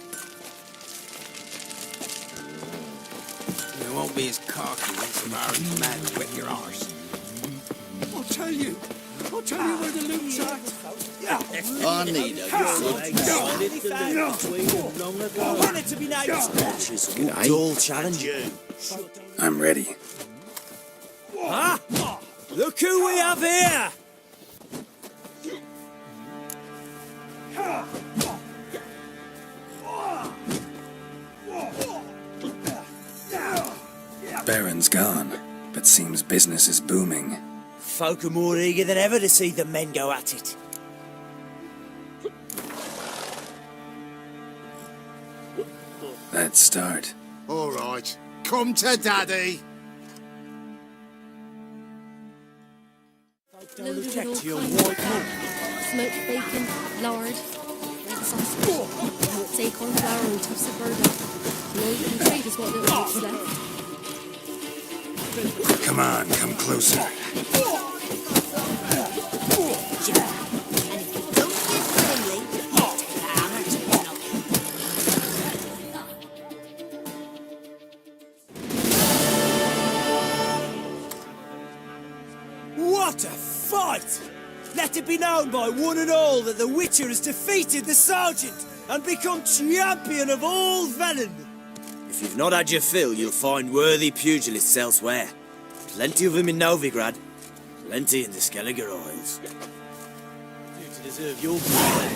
You won't be as cocky once the Baron's command to whip your arse. I'll tell you where the loot's at. I need a I want it to be nice. Dull challenge. I'm ready. Huh? Look who we have here! Baron's gone, but seems business is booming. Folk are more eager than ever to see the men go at it. Let's start. All right, come to Daddy. Loaded with all your kinds of white hook. smoked bacon, lard, red sausage, milk, acorn flour and tufts of burdock. And all you can trade is what little bits left. Come on, come closer. And if you don't get friendly, I'll take a hammer to the knob. What a fight! Let it be known by one and all that the Witcher has defeated the Sergeant and become champion of all Velen. If you've not had your fill, you'll find worthy pugilists elsewhere. Plenty of them in Novigrad, plenty in the Skelliger Isles. You to deserve your blood.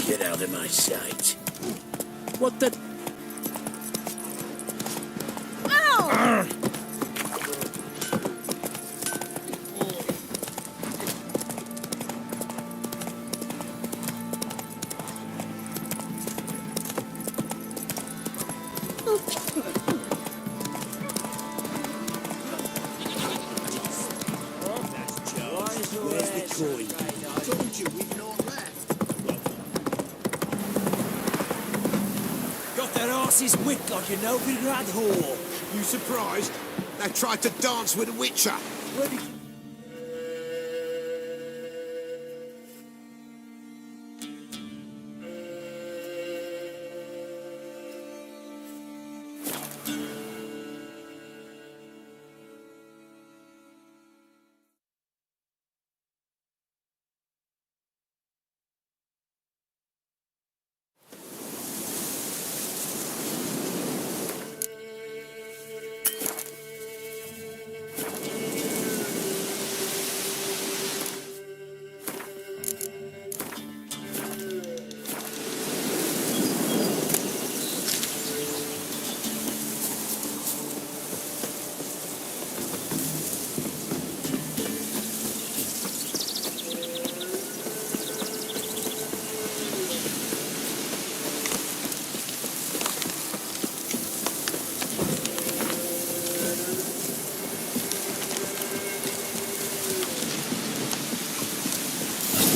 Get out of my sight. What the... Ow! Where's the coin? I told you we've not left. Got their asses whipped like a Novigrad whore. You surprised? They tried to dance with a witcher. Where did you...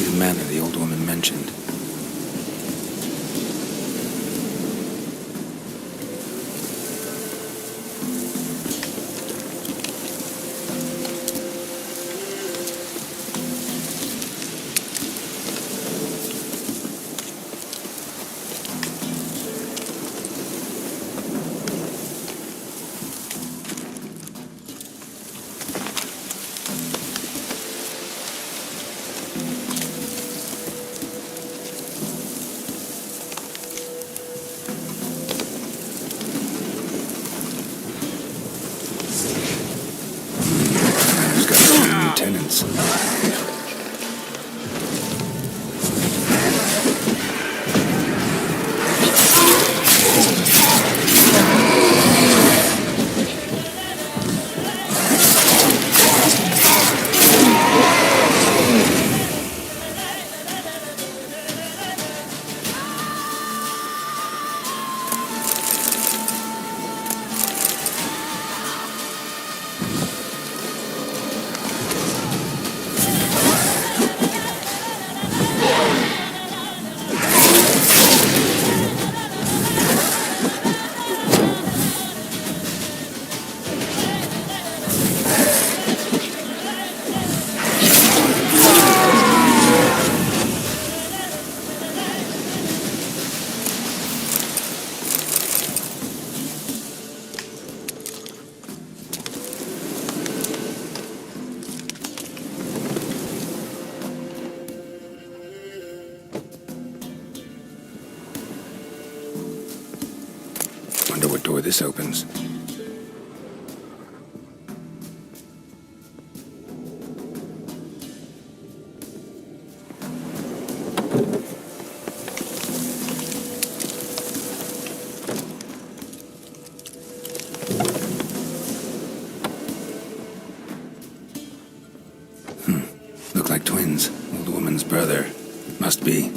The manor the old woman mentioned. Tenants. Wonder what door this opens. Look like twins. Old woman's brother. Must be.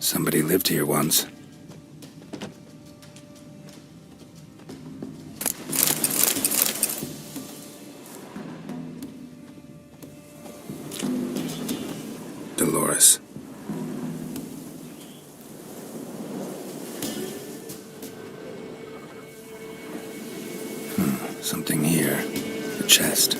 Somebody lived here once. Dolores. Something here. A chest.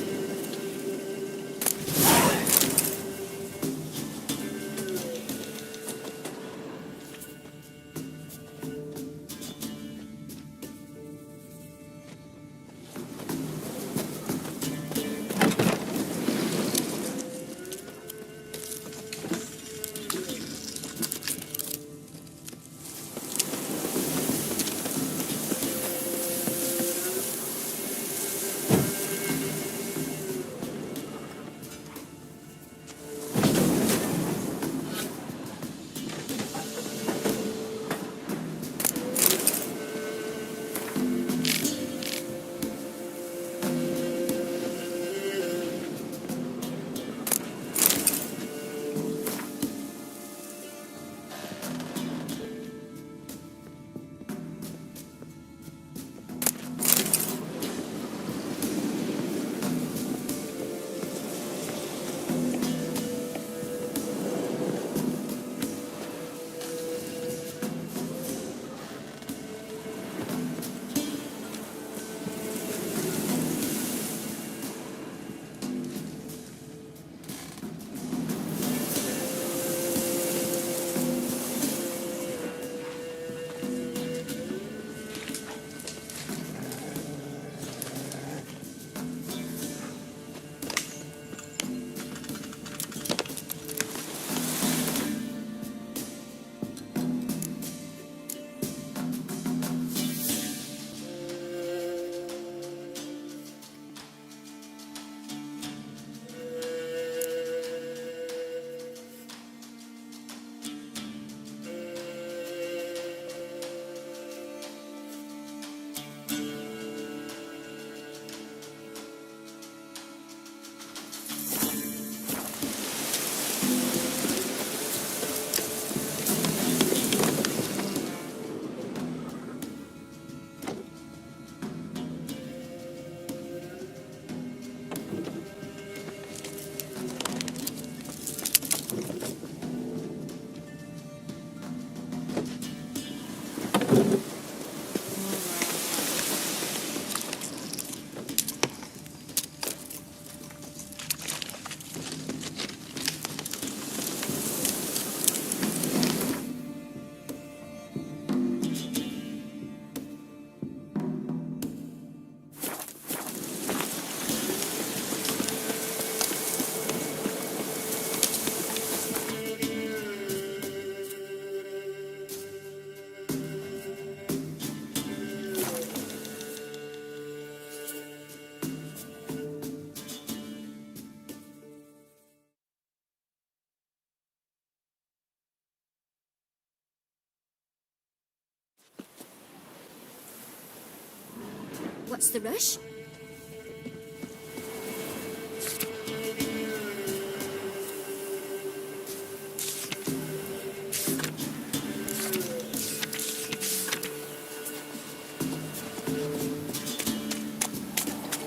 What's the rush?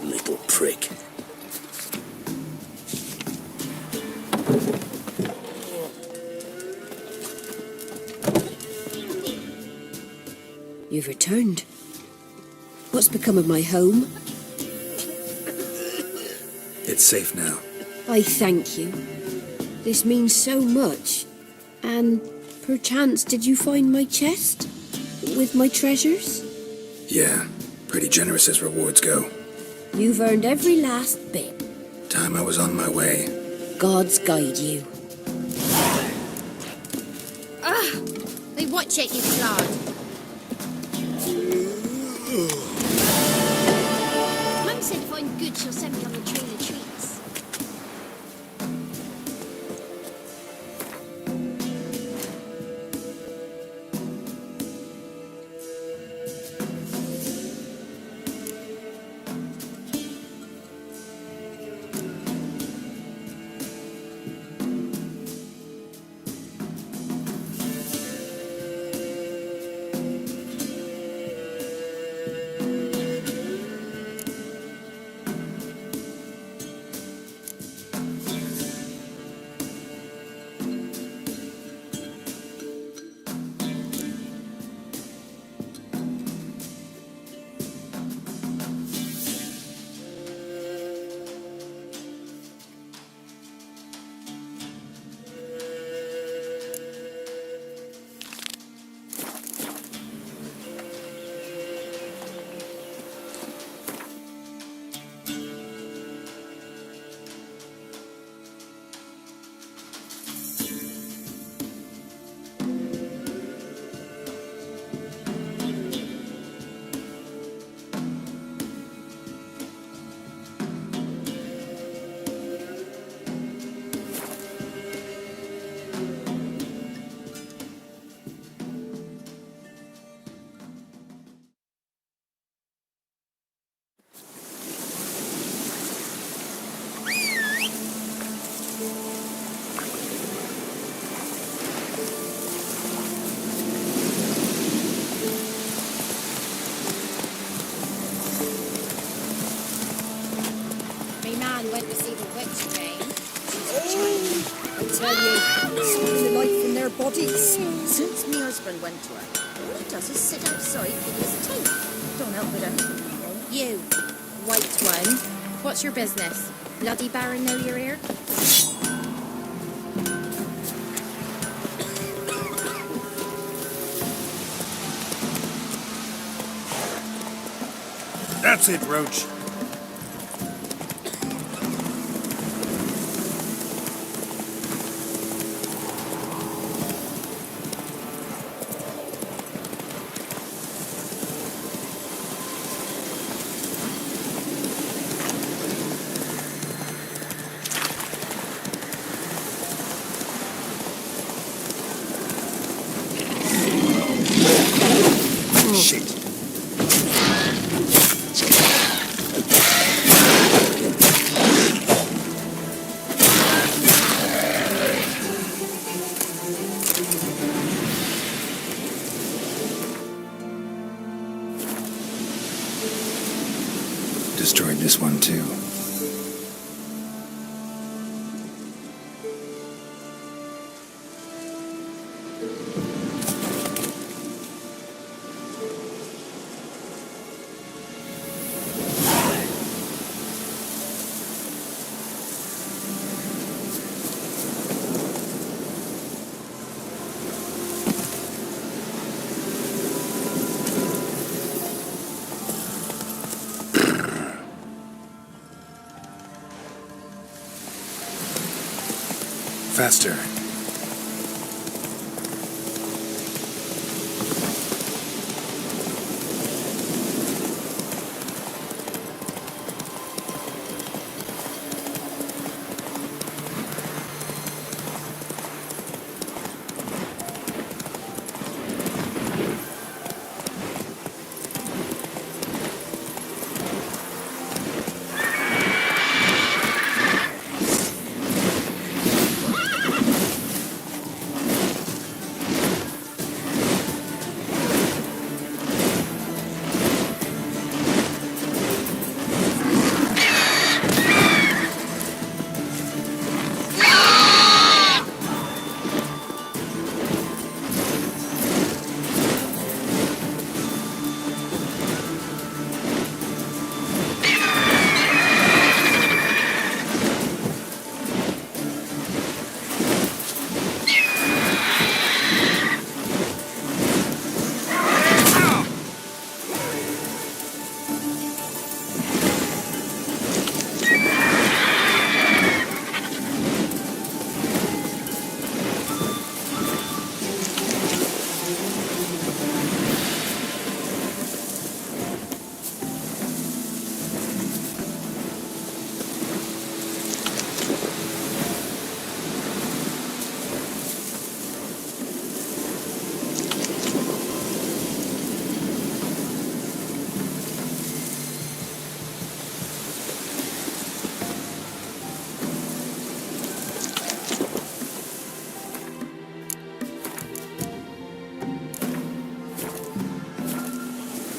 Little prick. You've returned. What's become of my home? It's safe now. I thank you. This means so much. And perchance did you find my chest? With my treasures? Yeah, pretty generous as rewards go. You've earned every last bit. Time I was on my way. Gods guide you. They watch at you, Claude. Mum said if I'm good, she'll send me on a trail of treats. bodies. Since me husband went to her, all he does is sit outside with his teeth. Don't help with her. You, white one. What's your business? Bloody Baron know you're here? That's it, Roach. Shit. Destroyed this one too. Faster.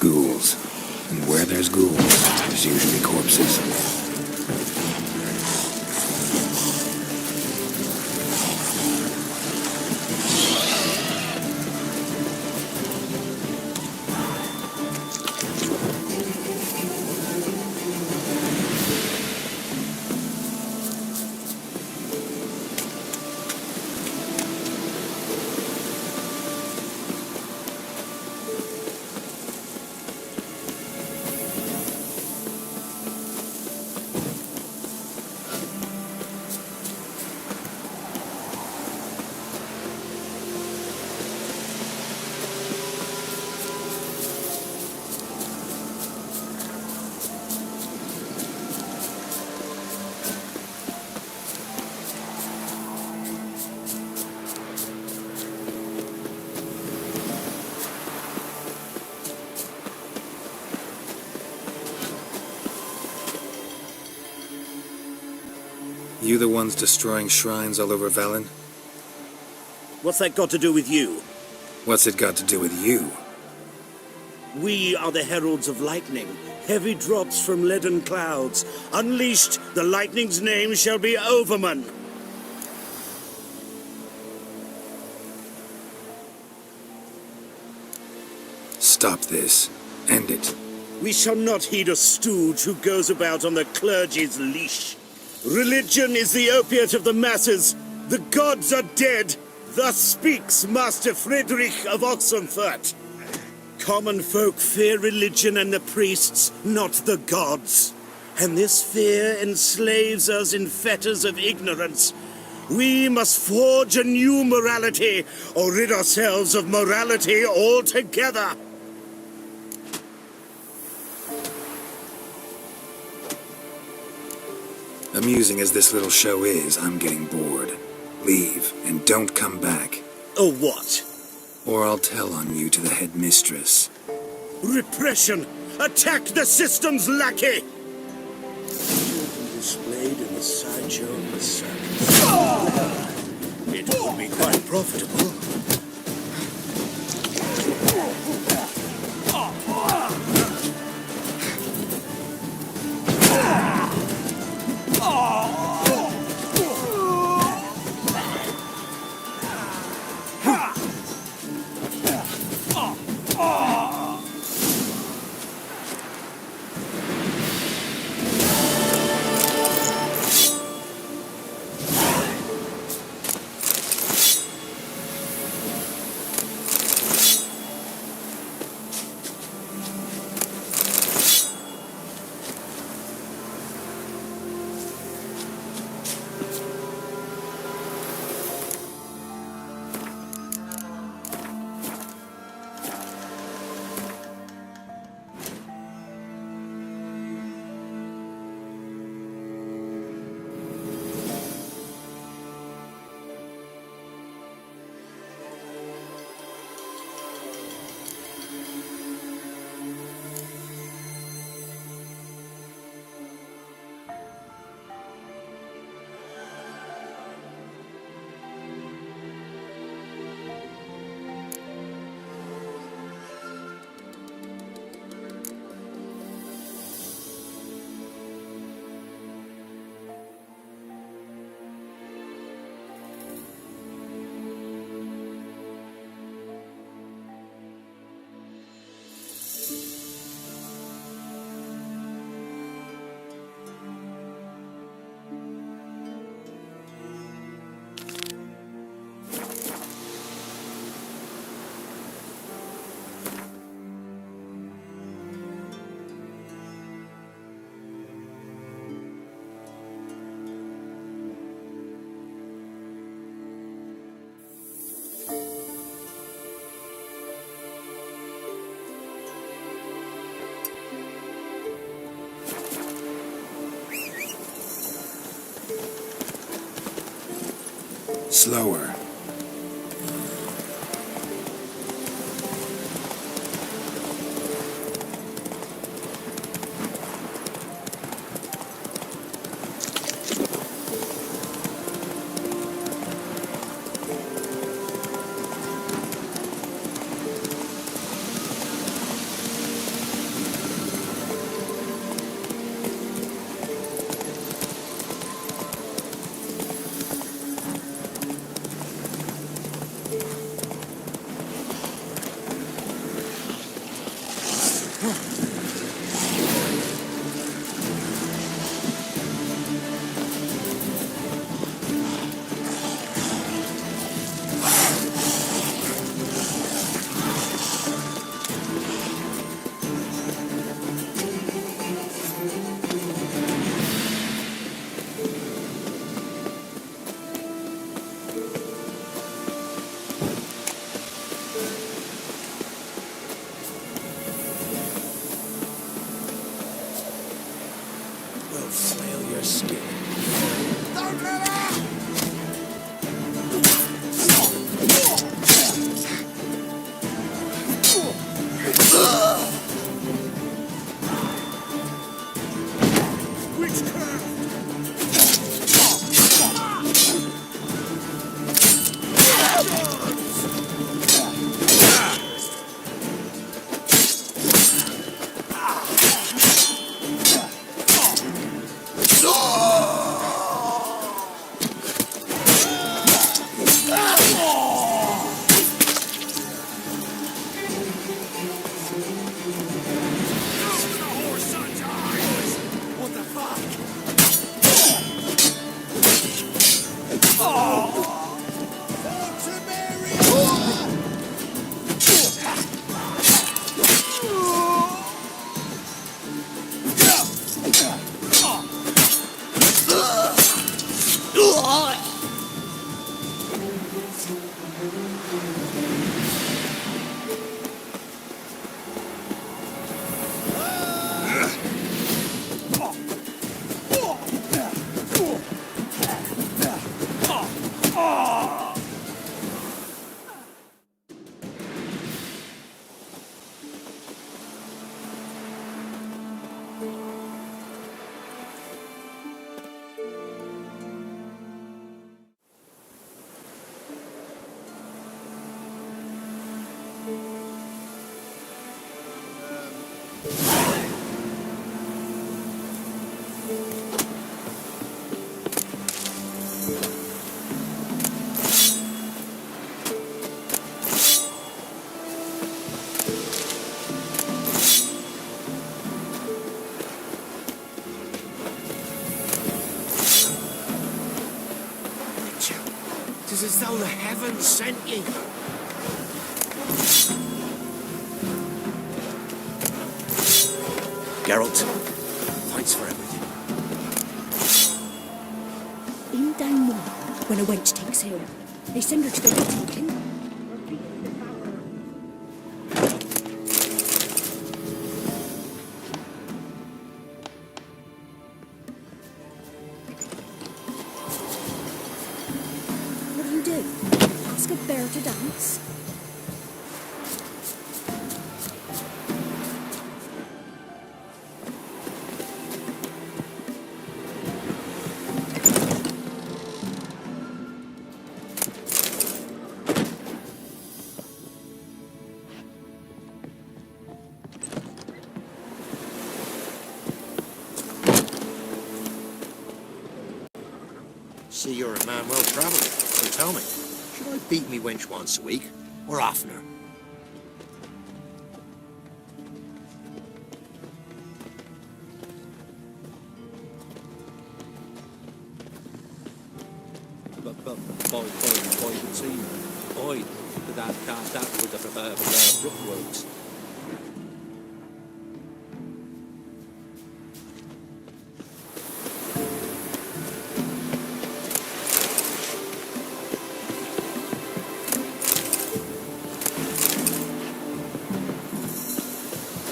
Ghouls. And where there's ghouls, there's usually corpses. You the ones destroying shrines all over Velen? What's that got to do with you? What's it got to do with you? We are the heralds of lightning. Heavy drops from leaden clouds. Unleashed, the lightning's name shall be Overman. Stop this. End it. We shall not heed a stooge who goes about on the clergy's leash. Religion is the opiate of the masses. The gods are dead. Thus speaks Master Friedrich of Oxenfurt. Common folk fear religion and the priests, not the gods. And this fear enslaves us in fetters of ignorance. We must forge a new morality, or rid ourselves of morality altogether. Amusing as this little show is, I'm getting bored. Leave, and don't come back. Oh, what? Or I'll tell on you to the headmistress. Repression! Attack the system's lackey! Displayed in the sideshow of the sun. It will be quite profitable. Slower. 'Tis as though the heavens sent ye. Geralt, thanks for everything. In Downmore, when a wench takes ill, they send her to the waiting king. What do? Ask a bear to dance? See, you're a man well travelled. So tell me, should I beat me wench once a week, or oftener? But by the team, that would have Brookworks.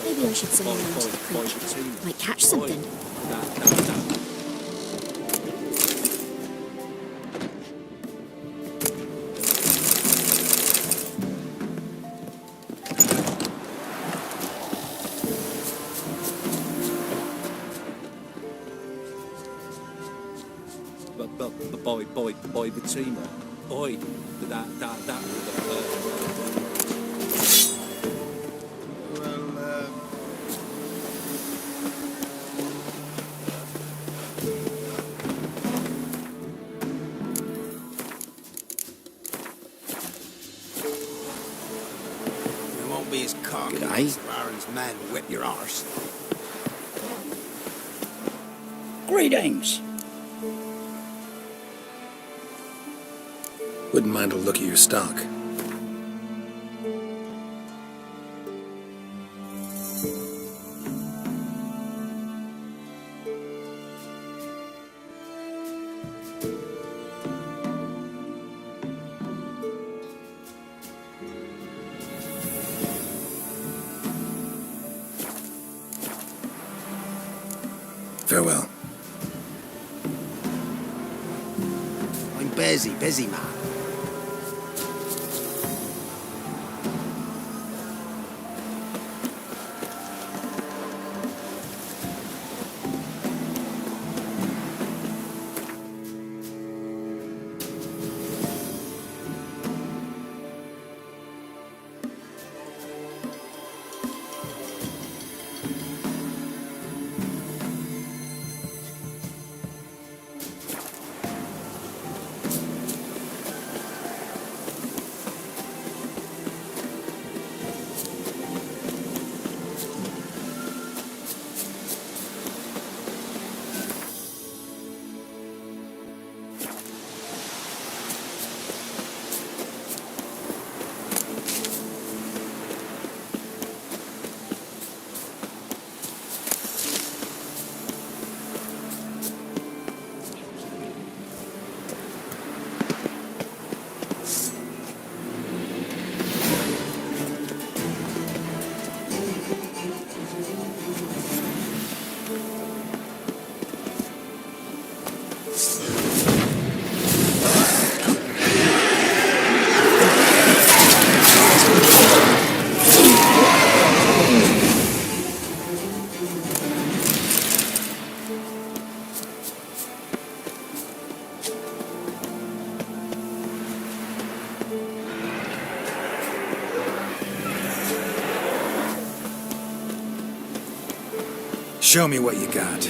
Maybe I should send around to the creek. Might catch something. But by the team, that would have. You won't be as cocky as Baron's men whip your arse. Greetings. Wouldn't mind a look at your stock. Farewell. I'm busy man. Show me what you got.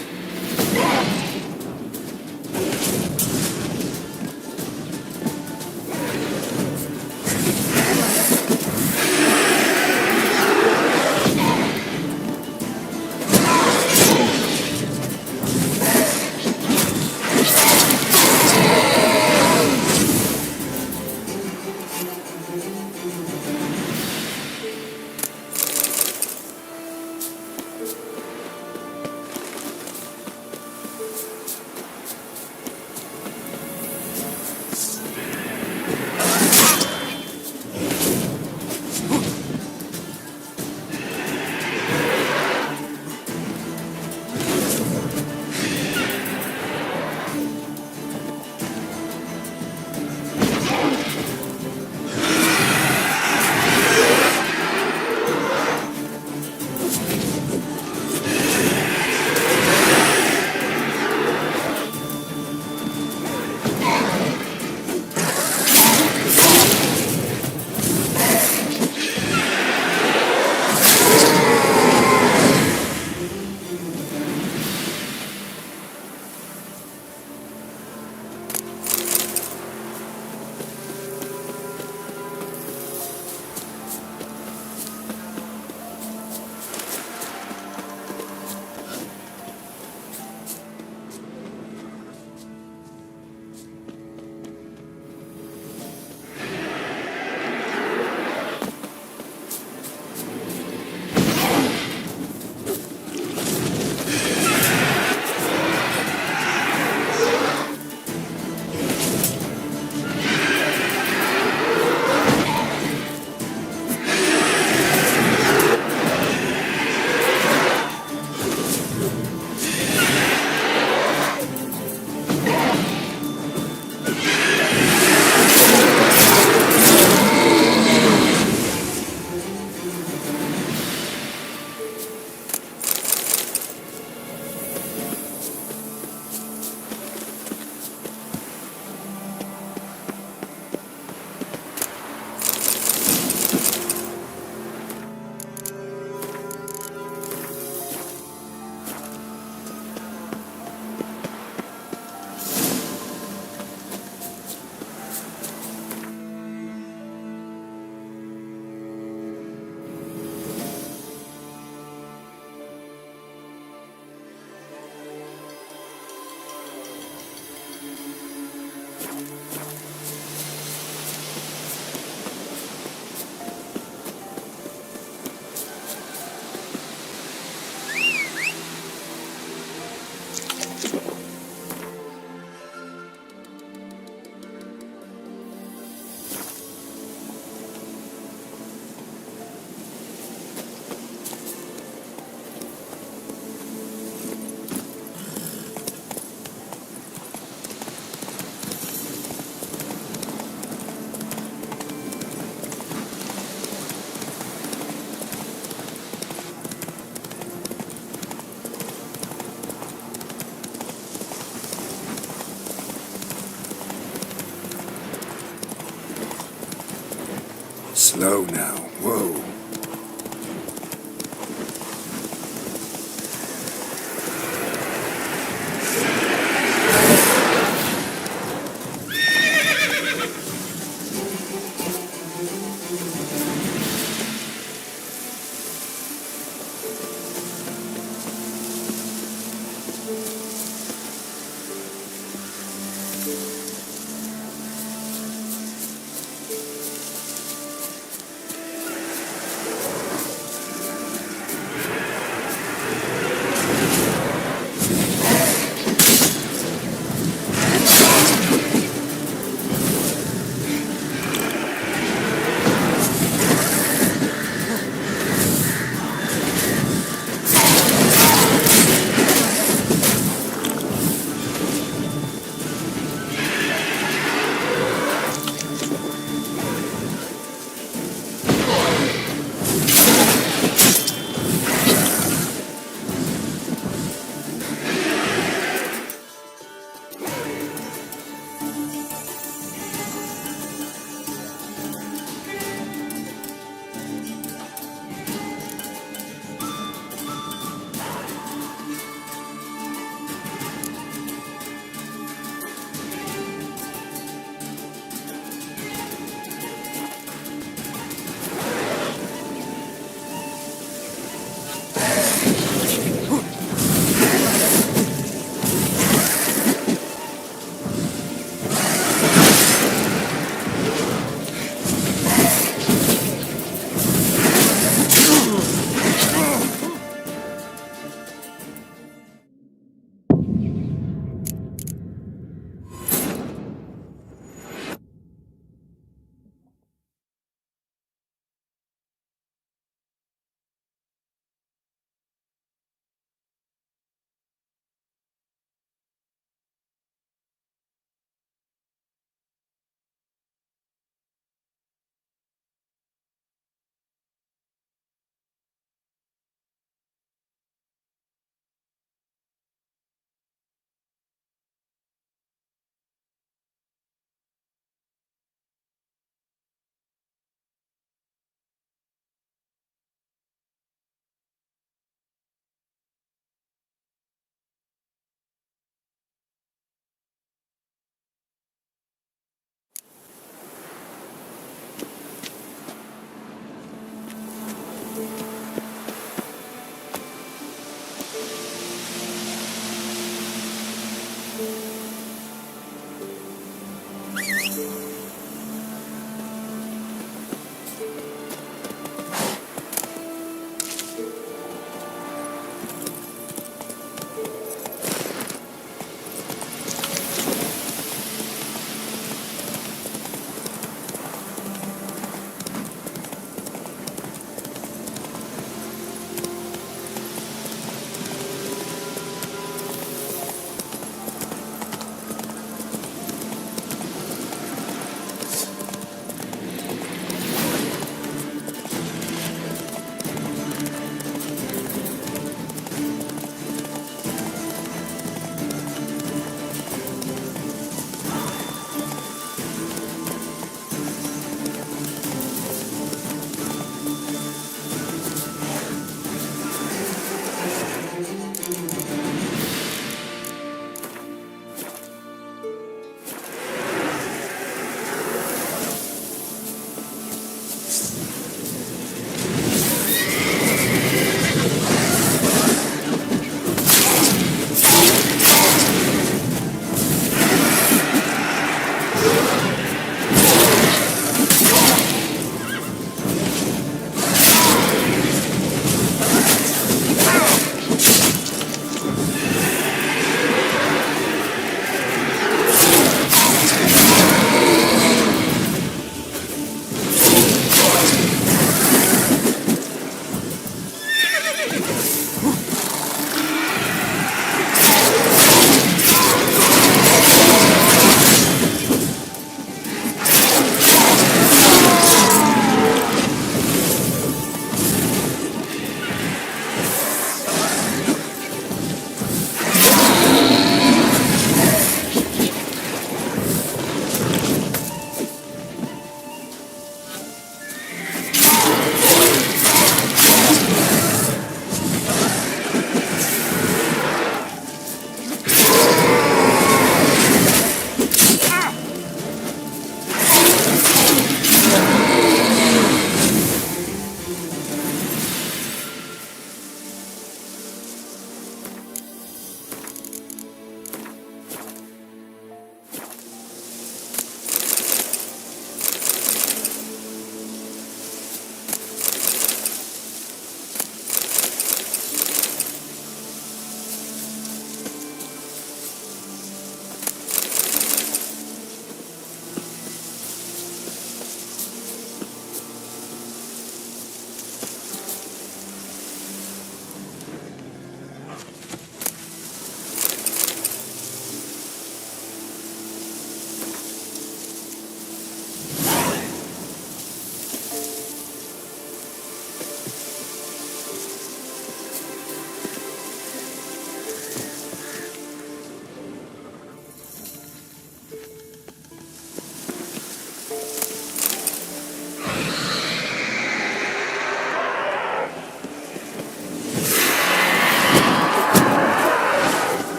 Slow now. Whoa.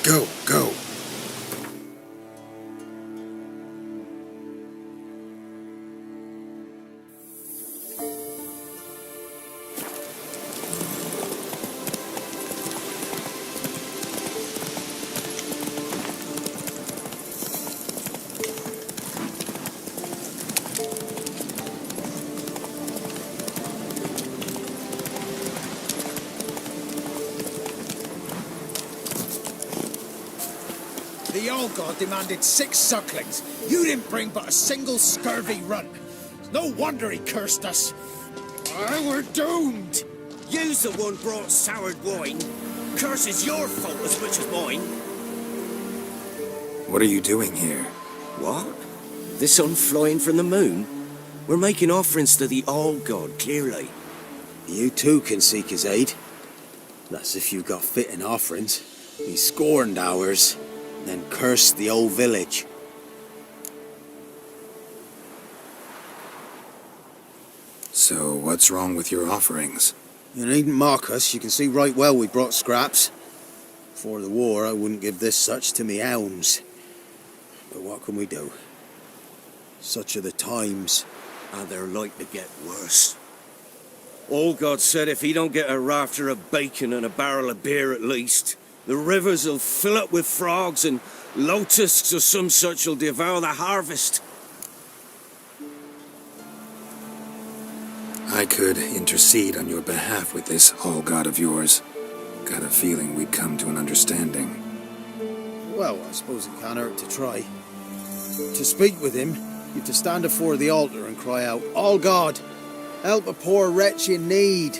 Go, go. The old god demanded 6 sucklings. You didn't bring but a single scurvy runt. No wonder he cursed us. We're doomed. You's the one brought soured wine. Curse is your fault as much as mine. What are you doing here? What? The sun flying from the moon? We're making offerings to the old god, clearly. You too can seek his aid. That's if you've got fitting offerings. He scorned ours, then cursed the old village. So, what's wrong with your offerings? You needn't mock us. You can see right well we brought scraps. Before the war, I wouldn't give this such to me hounds. But what can we do? Such are the times. And they're like to get worse. Old God said if he don't get a rafter of bacon and a barrel of beer at least, the rivers will fill up with frogs and locusts or some such will devour the harvest. I could intercede on your behalf with this all-god of yours. Got a feeling we'd come to an understanding. Well, I suppose it can't hurt to try. To speak with him, you've to stand before the altar and cry out, "All God, help a poor wretch in need."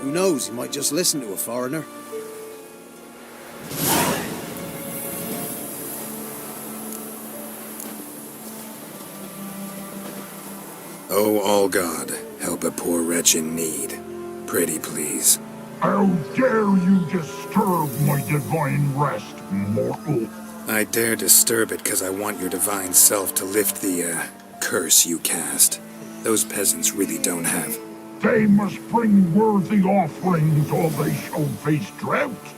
Who knows, he might just listen to a foreigner. Oh, all God, help a poor wretch in need. Pretty please. How dare you disturb my divine rest, mortal? I dare disturb it because I want your divine self to lift the, curse you cast. Those peasants really don't have. They must bring worthy offerings or they shall face drought,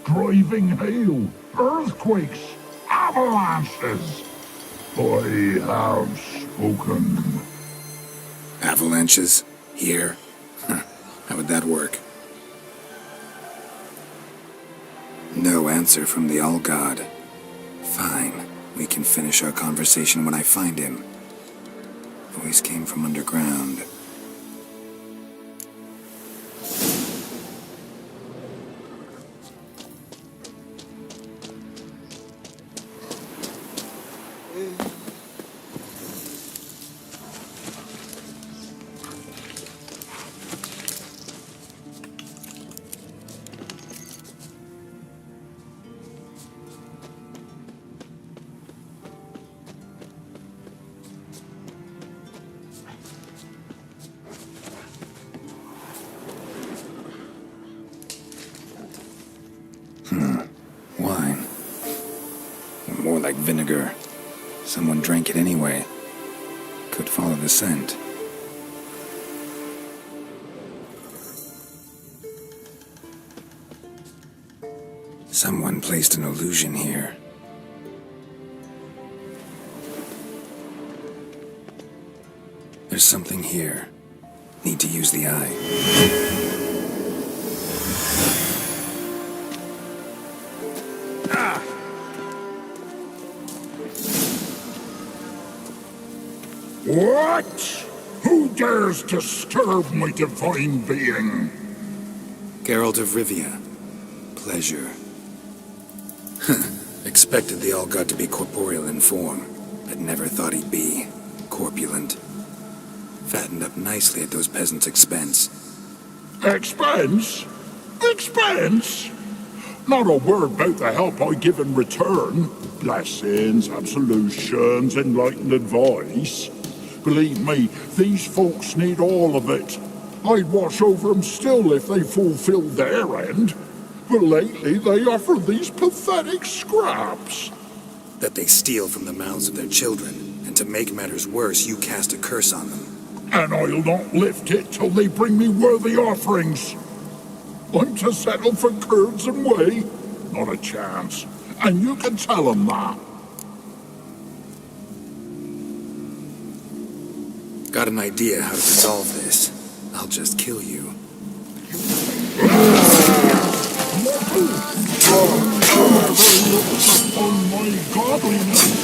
driving hail, earthquakes, avalanches. I have spoken. Avalanches? Here? How would that work? No answer from the All-God. Fine. We can finish our conversation when I find him. Voice came from underground. Wine. Or more like vinegar. Someone drank it anyway. Could follow the scent. Someone placed an illusion here. There's something here. Need to use the eye. What? Who dares disturb my divine being? Geralt of Rivia. Pleasure. Expected the All-God to be corporeal in form, but never thought he'd be corpulent. Fattened up nicely at those peasants' expense. Expense? Expense? Not a word about the help I give in return. Blessings, absolutions, enlightened advice. Believe me, these folks need all of it. I'd watch over them still if they fulfilled their end. But lately they offer these pathetic scraps. That they steal from the mouths of their children, and to make matters worse, you cast a curse on them. And I'll not lift it till they bring me worthy offerings. I'm to settle for curds and whey. not a chance. And you can tell them that. Got an idea how to resolve this. I'll just kill you. On my godliness.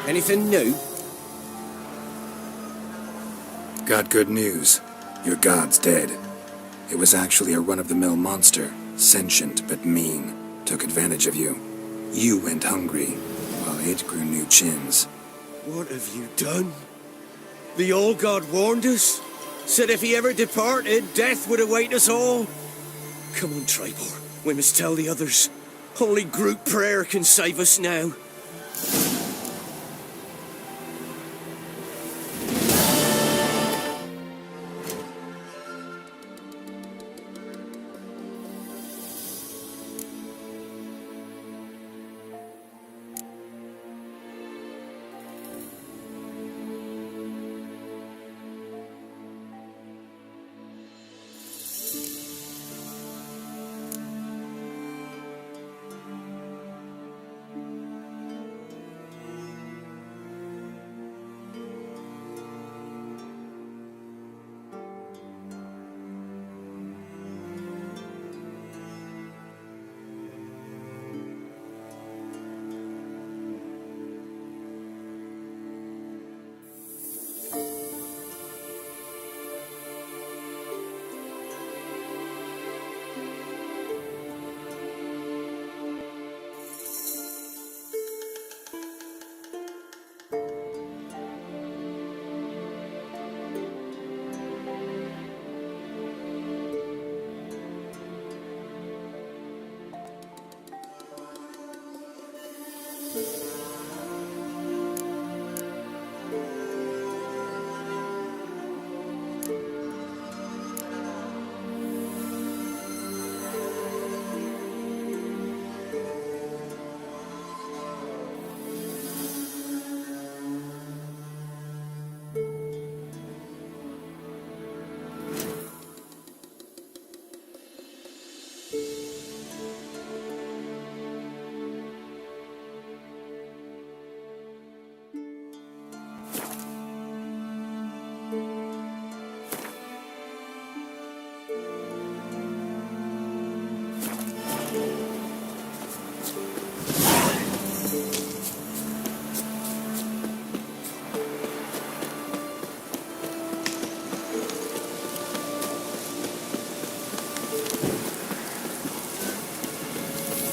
Anything new? Got good news. Your god's dead. It was actually a run-of-the-mill monster, sentient but mean. Took advantage of you. You went hungry, while it grew new chins. What have you done? The old god warned us. Said if he ever departed, death would await us all. Come on, Tribor. We must tell the others. Only group prayer can save us now.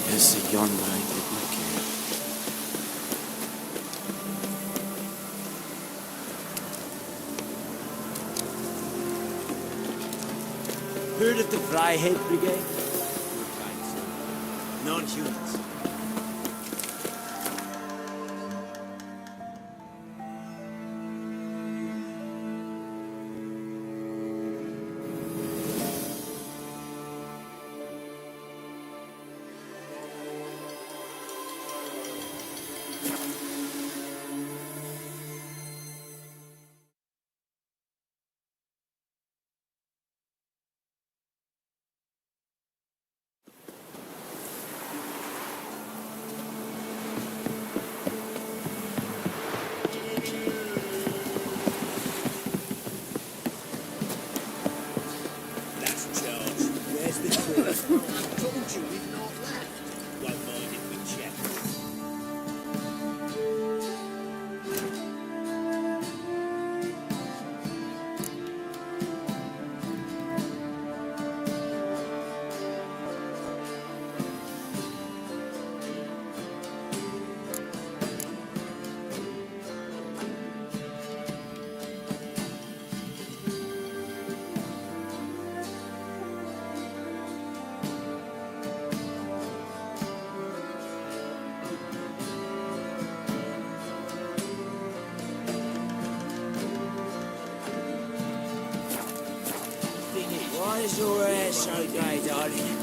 There's the yonder I did my care. Heard of the Fryhead Brigade? Non-humans. Why is your hair so grey, darling?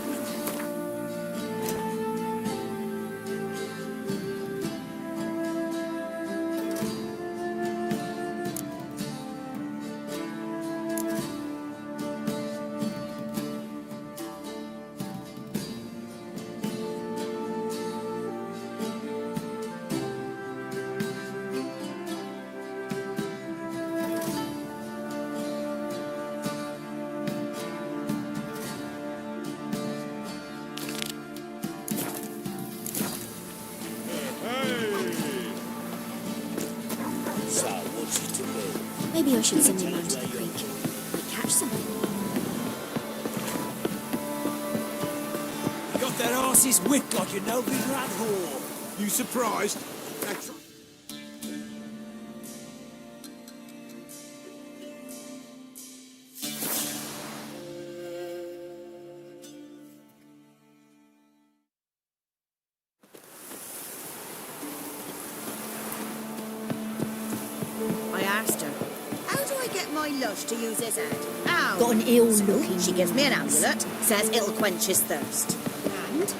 So, what's it to do? Maybe I should send him round to the creek. Might catch something. You got that arse's whipped like a no-big rat whore. You surprised? I asked her, how do I get my lush to use his head? How? Got an ill So looking she gives me an amulet, says it'll quench his thirst. And?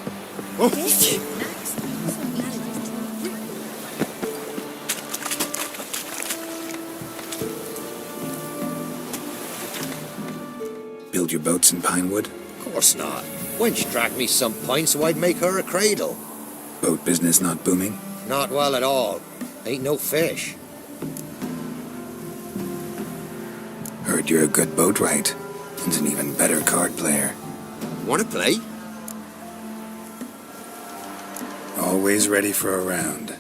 Next. Build your boats in pine wood? Course not. Wench dragged me some pine so I'd make her a cradle. Boat business not booming? Not well at all. Ain't no fish. Heard you're a good boatwright, and an even better card player. Wanna play? Always ready for a round.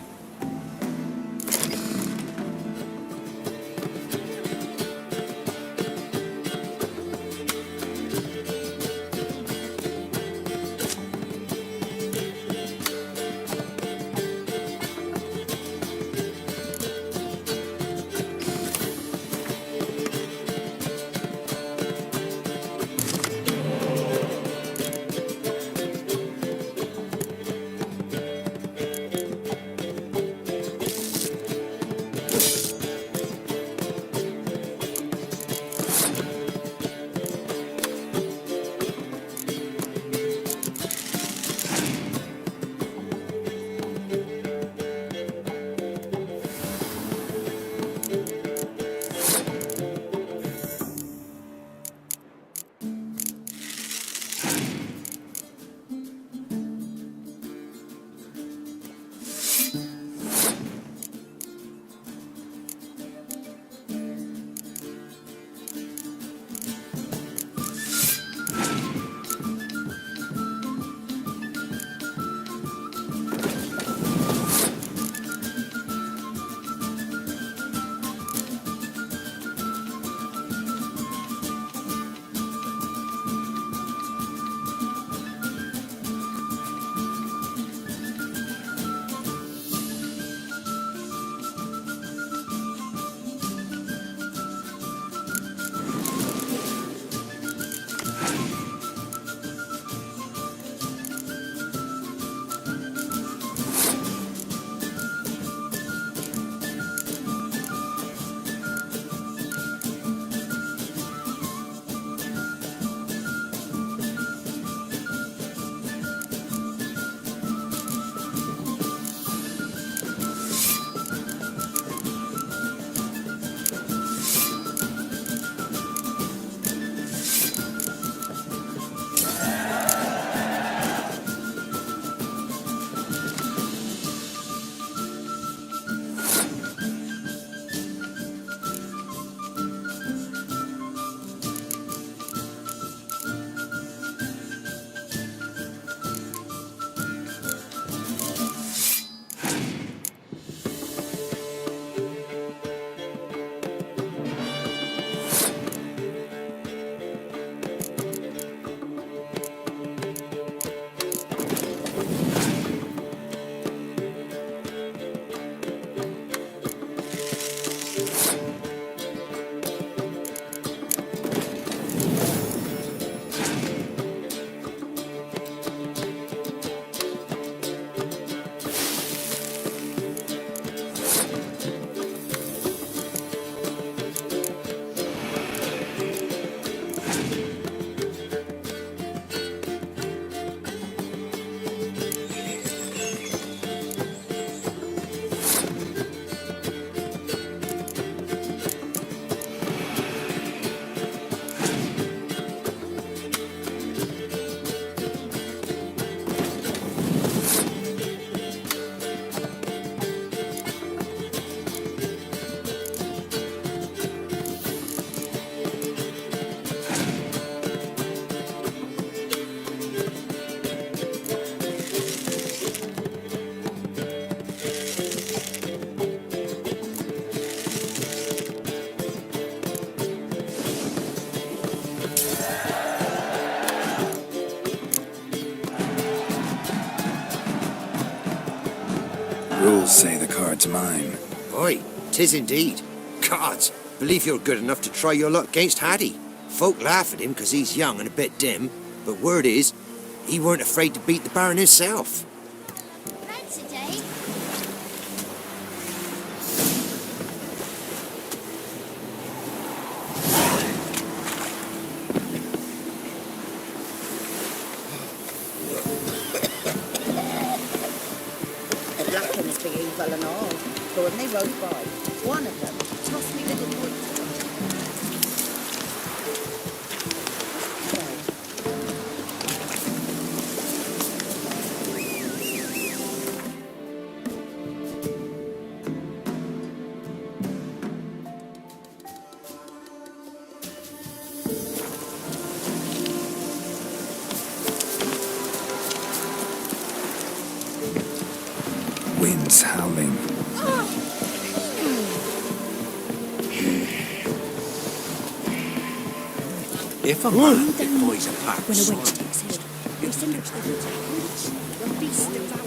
That's mine. Aye, 'tis indeed. Gods, believe you're good enough to try your luck against Hattie. Folk laugh at him 'cause he's young and a bit dim, but word is, he weren't afraid to beat the Baron himself. Reds a day. The black ones be evil and all, but when they rode by, one of them tossed me little wood to it. Wind's howling. If a man deploys a pack When a sword, wench takes hold, they send her to the woods. The beast devour.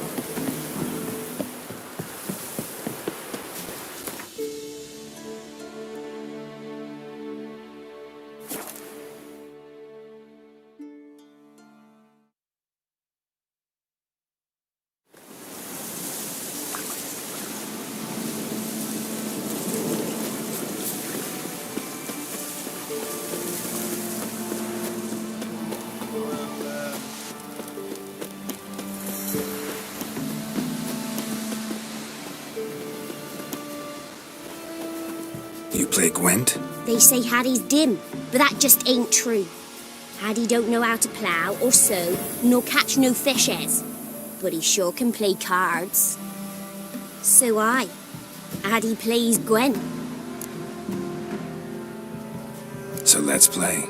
You play Gwent? They say Hattie's dim, but that just ain't true. Hattie don't know how to plough or sow, nor catch no fishes. But he sure can play cards. So Hattie plays Gwen. So let's play.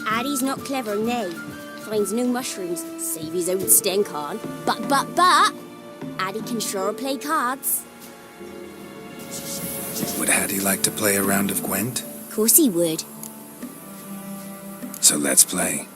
Addy's not clever, nay. Finds no mushrooms, save his own stink on. But, Addy can sure play cards. Would Hattie like to play a round of Gwent? Course he would. So let's play.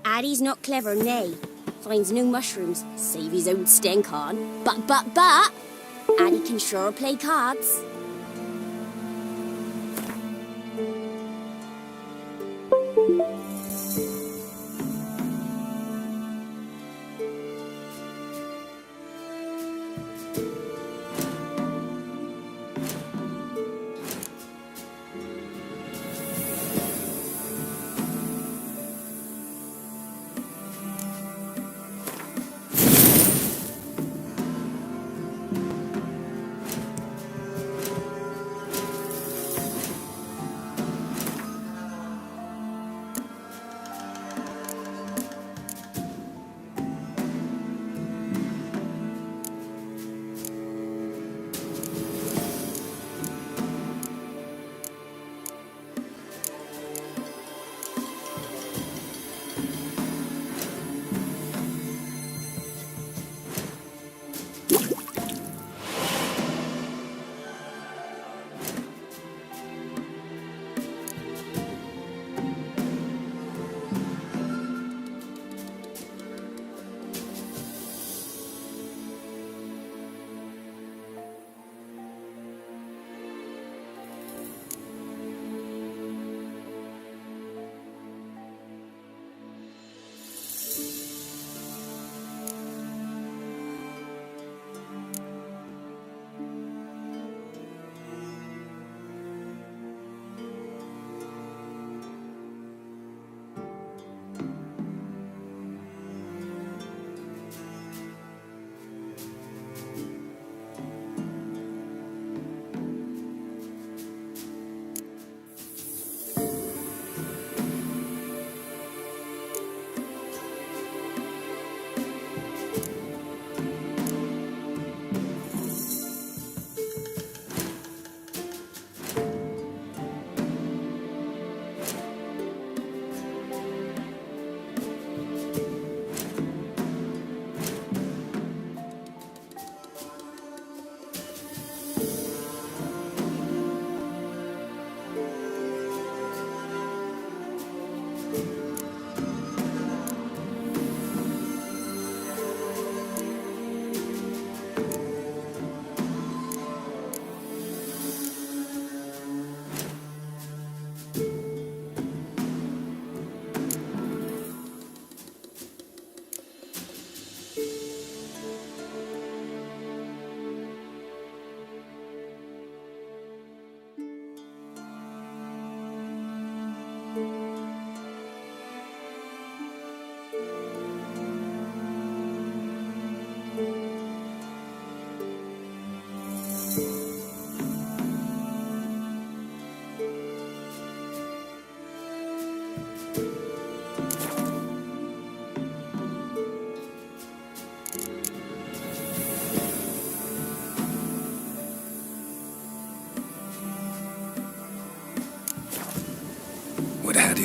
Addy's not clever, nay. Finds no mushrooms, save his own stink on. But, Addy can sure play cards.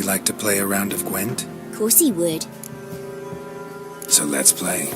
like to play a round of Gwent? Of course he would. So let's play.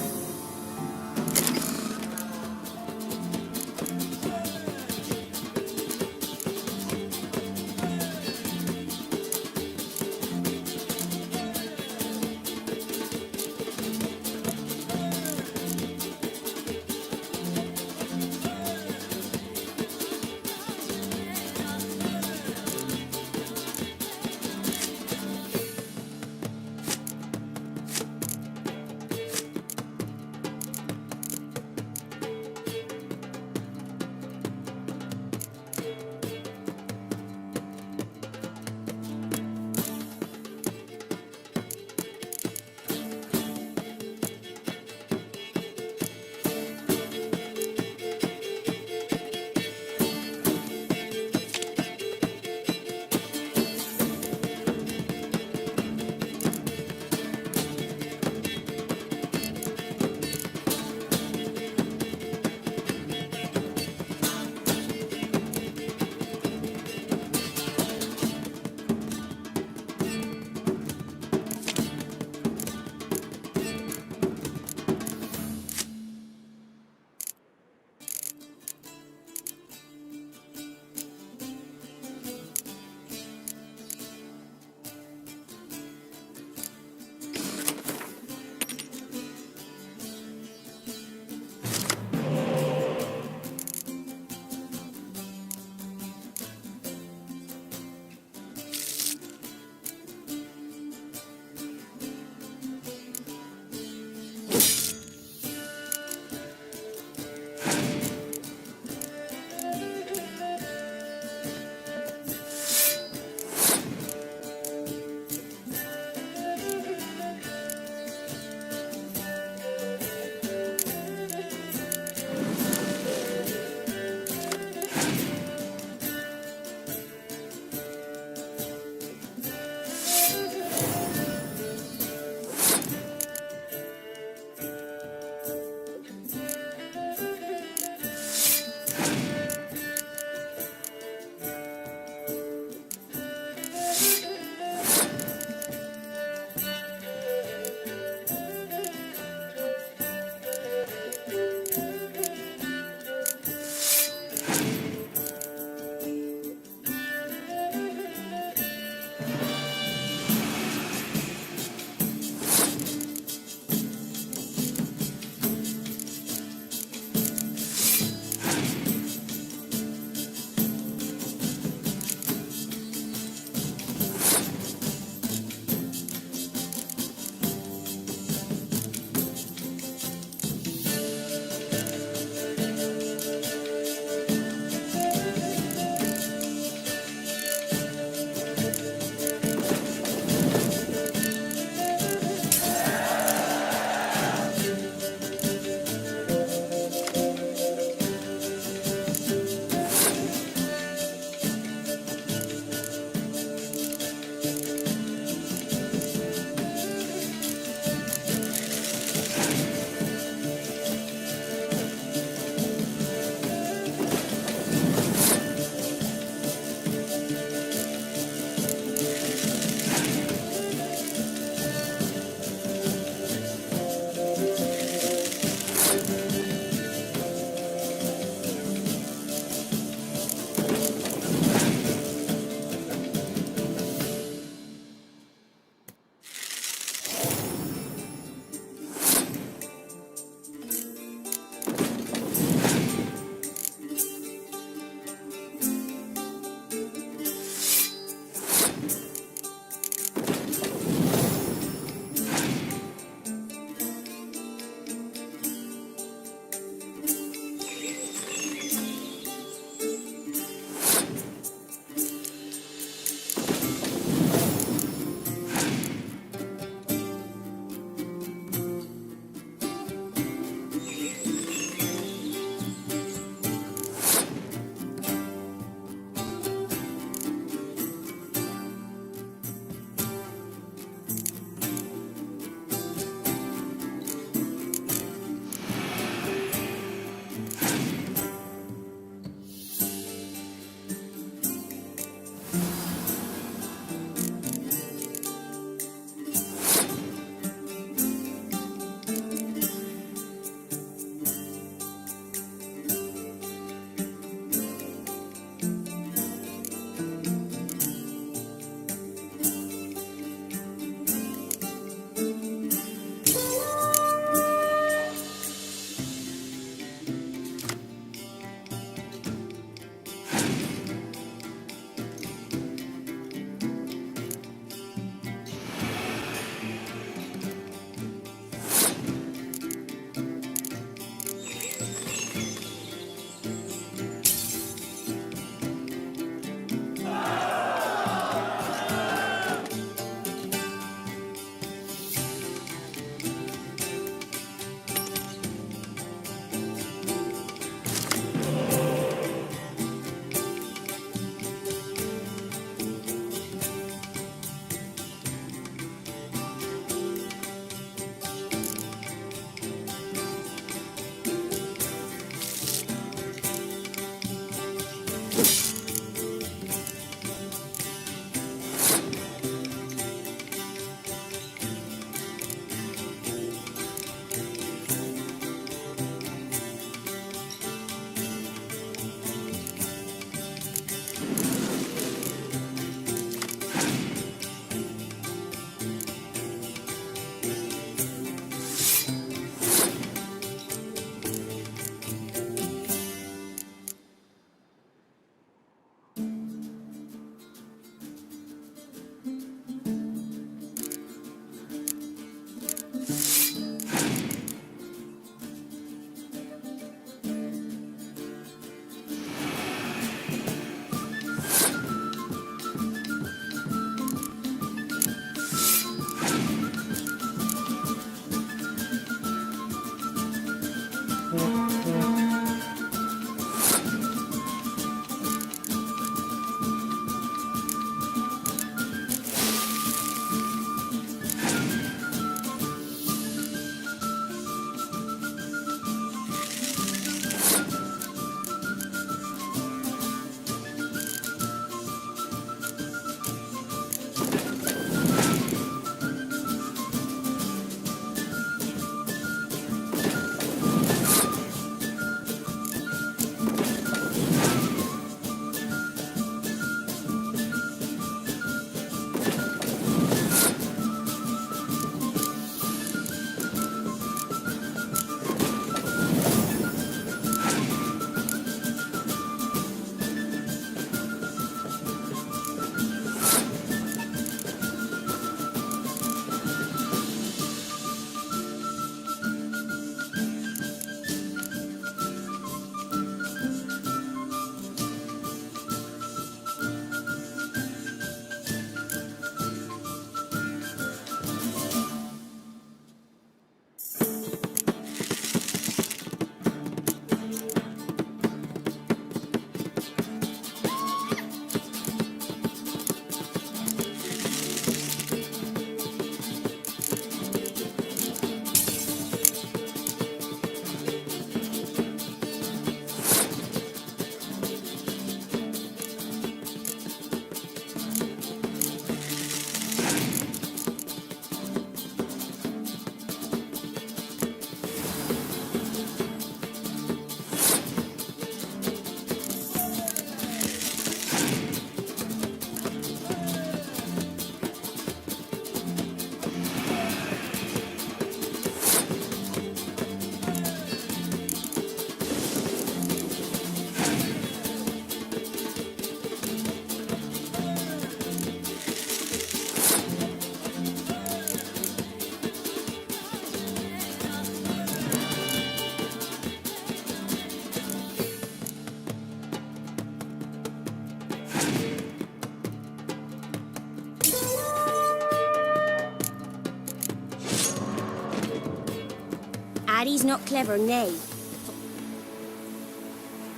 Addie's not clever, nay.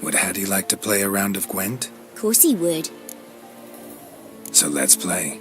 Would Hattie like to play a round of Gwent? Course he would. So let's play.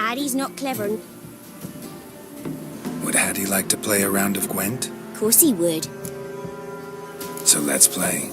Addie's not clever. Would Hattie like to play a round of Gwent? Course he would. So let's play.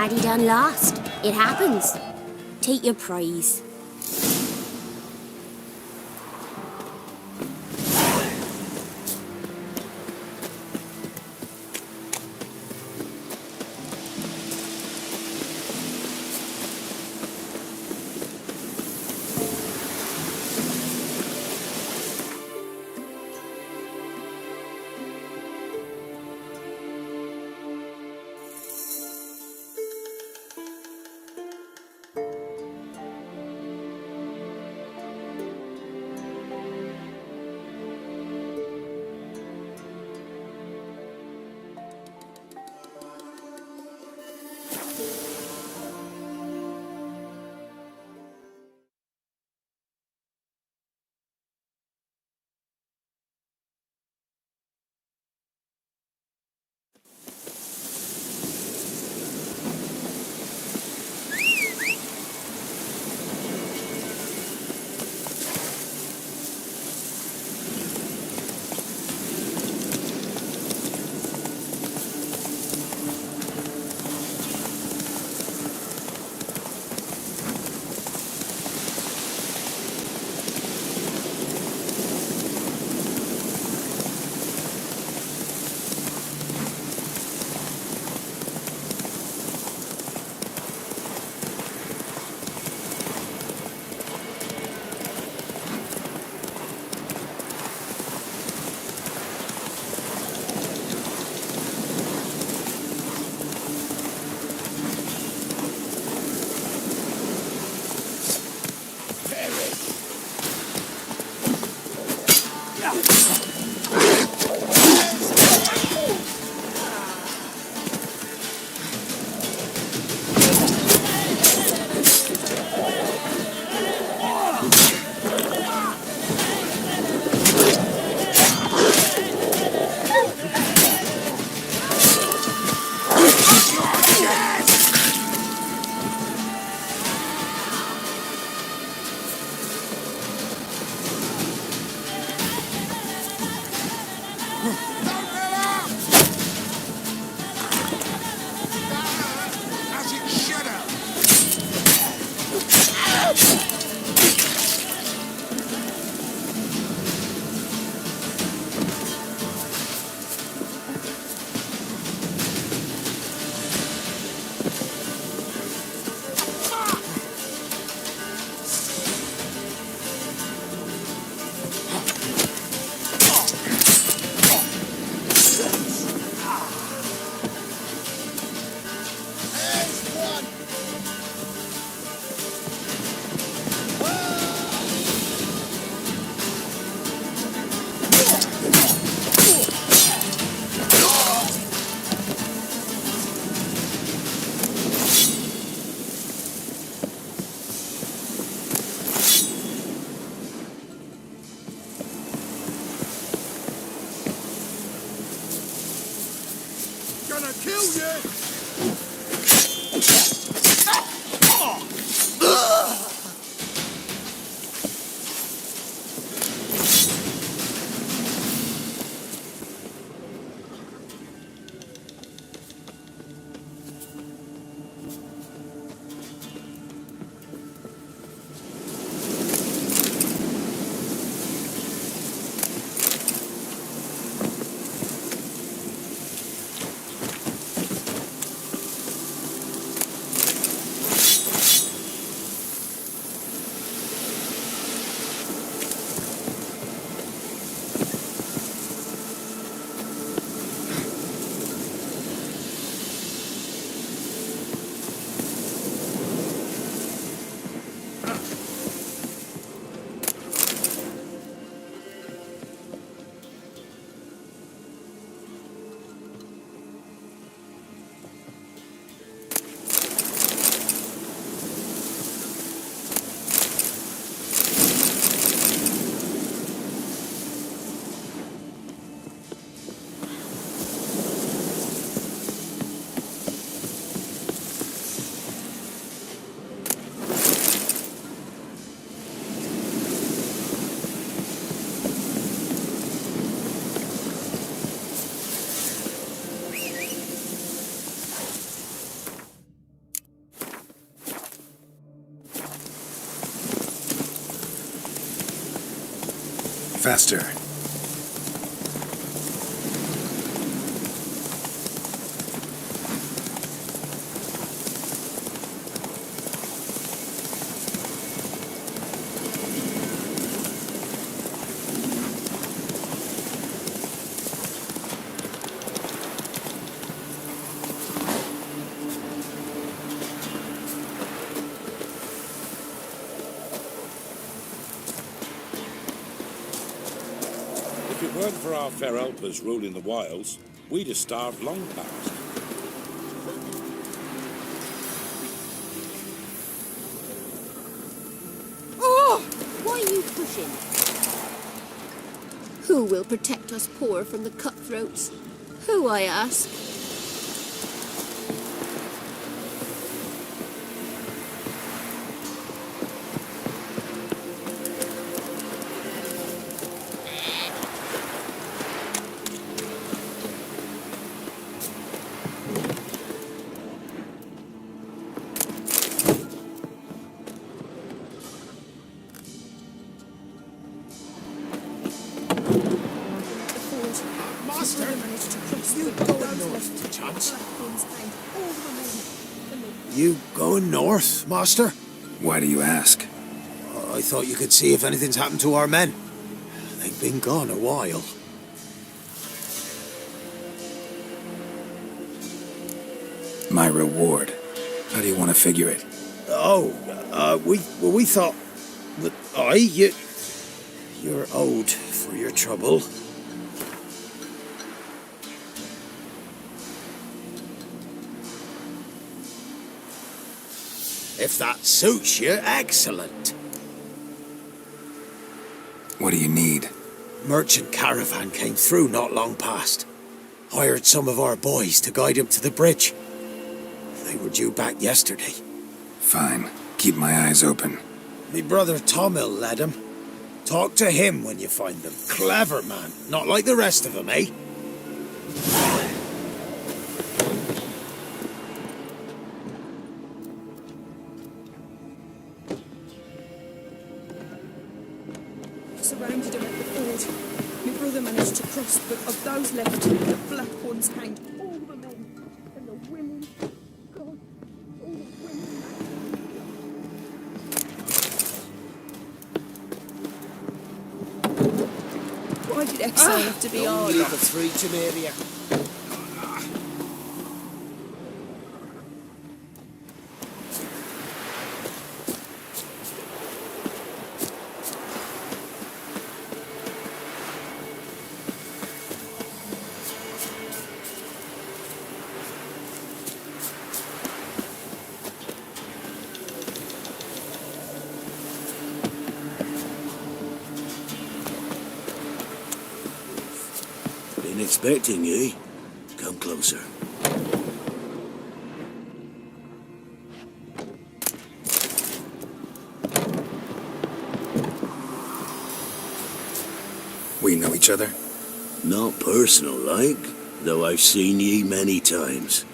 Hardy done lost. It happens. Take your praise. Gonna kill you! Faster. If it weren't for our fair helpers ruling the wilds, we'd have starved long past. Oh! Why are you pushing? Who will protect us poor from the cutthroats? Who, I ask? Master, you going north, chance? You going north, Master? Why do you ask? I thought you could see if anything's happened to our men. They've been gone a while. My reward. How do you want to figure it? We thought that you're owed for your trouble. If that suits you, excellent. What do you need? Merchant caravan came through not long past. Hired some of our boys to guide him to the bridge. They were due back yesterday. Fine. Keep my eyes open. Me brother Tom'll led him. Talk to him when you find them. Clever man. Not like the rest of them, eh? Surrounded him at the ford. My brother managed to cross, but of those left, the black ones hanged all the men and the women. God, all the women. Why did exile have to be hard? Leave the three to me area. Been expecting ye. Come closer. We know each other? Not personal like, though I've seen ye many times.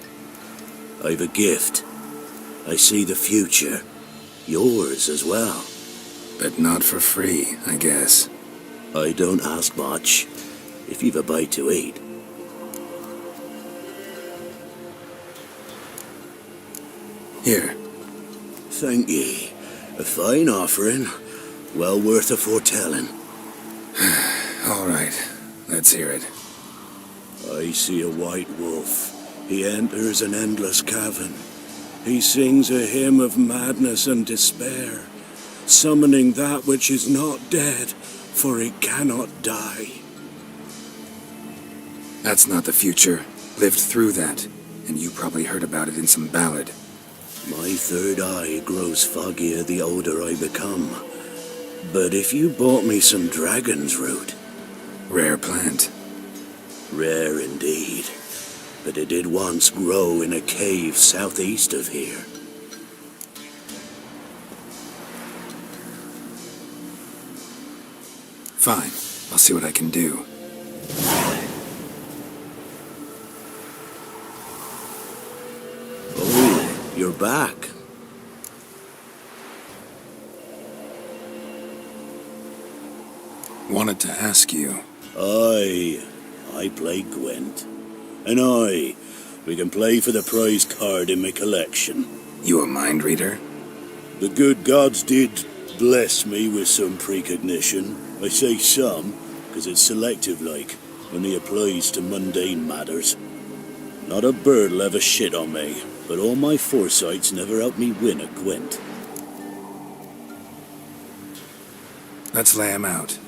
I've a gift. I see the future. Yours as well. But not for free, I guess. I don't ask much. If you've a bite to eat. Here. Thank ye. A fine offering. Well worth a foretelling. All right. Let's hear it. I see a white wolf. He enters an endless cavern. He sings a hymn of madness and despair, summoning that which is not dead, for it cannot die. That's not the future. Lived through that, and you probably heard about it in some ballad. My third eye grows foggier the older I become. But if you bought me some dragon's root... Rare plant. Rare indeed. But it did once grow in a cave southeast of here. Fine. I'll see what I can do. Oh, you're back. Wanted to ask you. I play Gwent. And we can play for the prize card in my collection. You a mind reader? The good gods did bless me with some precognition. I say some, because it's selective like, only applies to mundane matters. Not a bird'll ever shit on me, but all my foresights never helped me win a Gwent. Let's lay him out.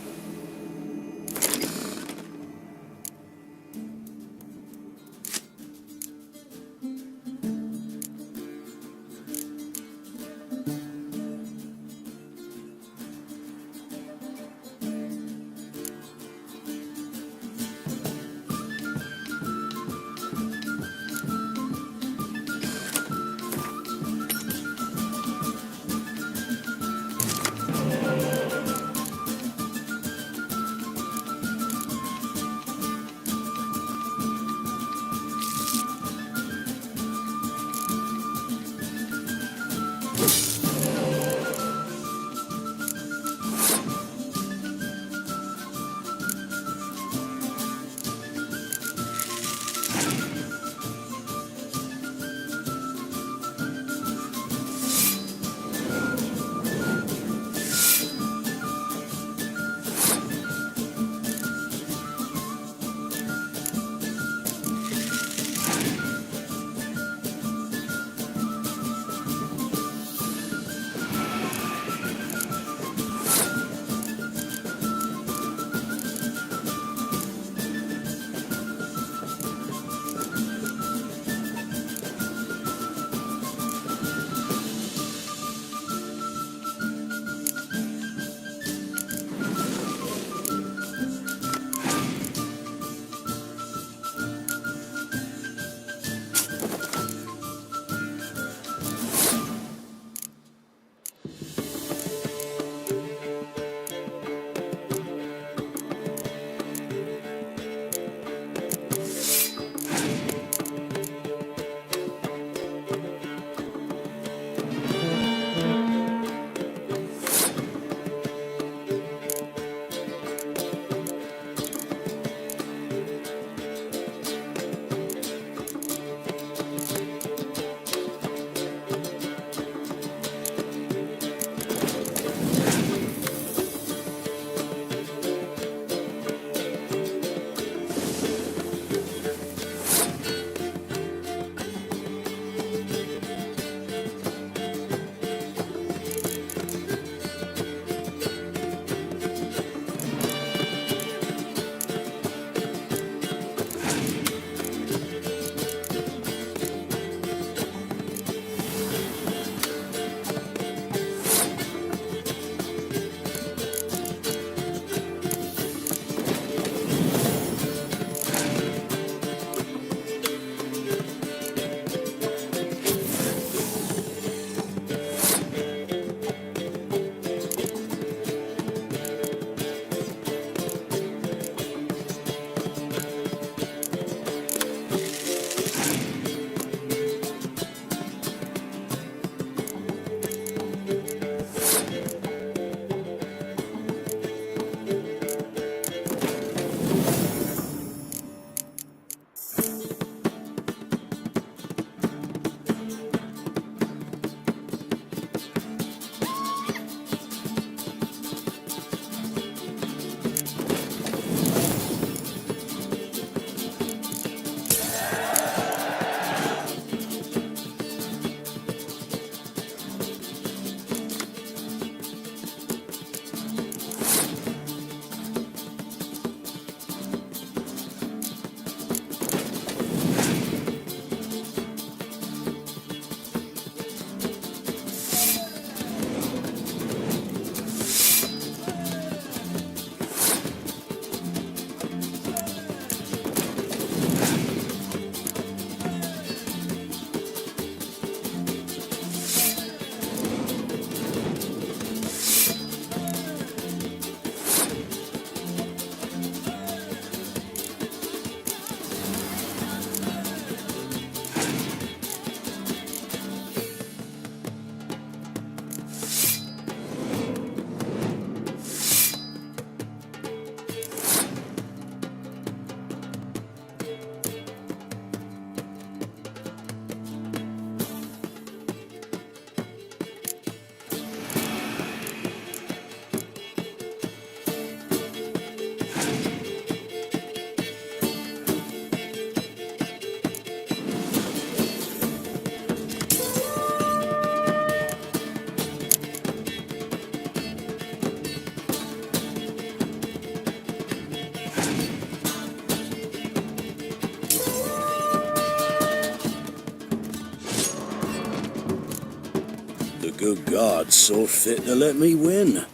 good God saw fit to let me win.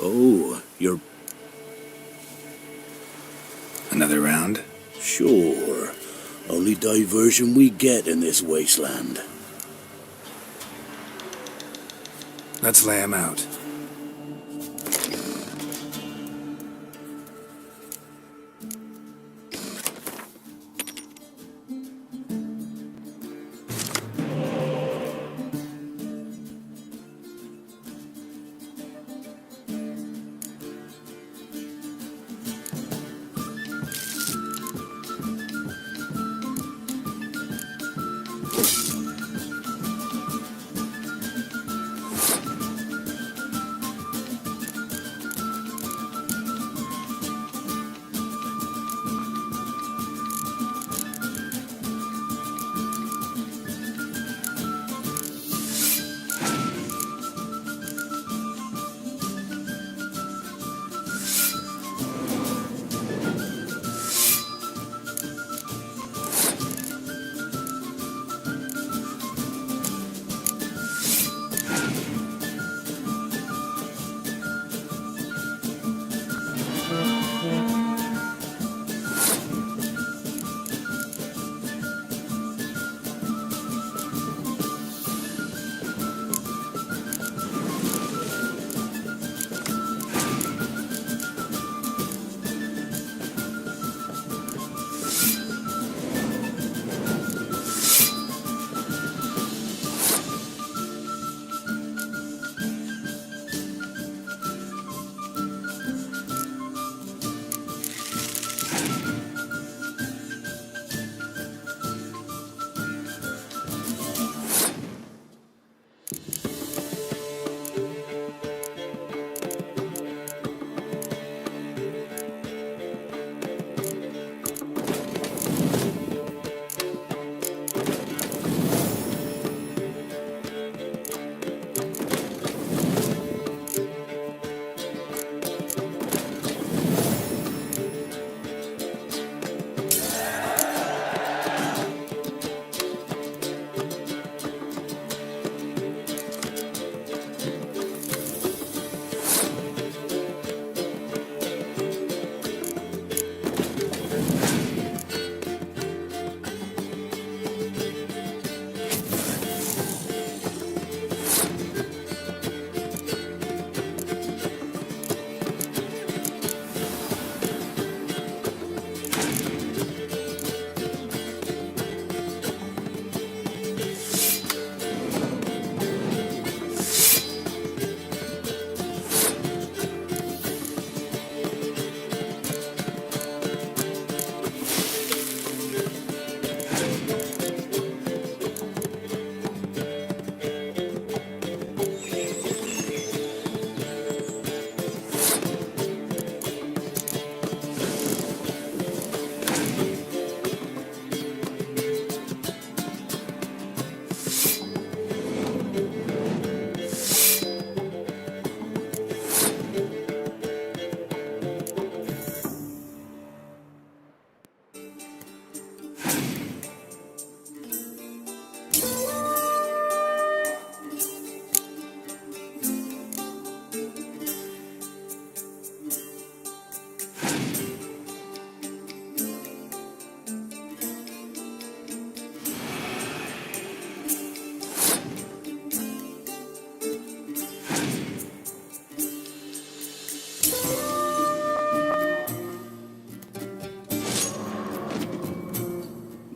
Oh, you're... Another round? Sure. Only diversion we get in this wasteland. Let's lay him out.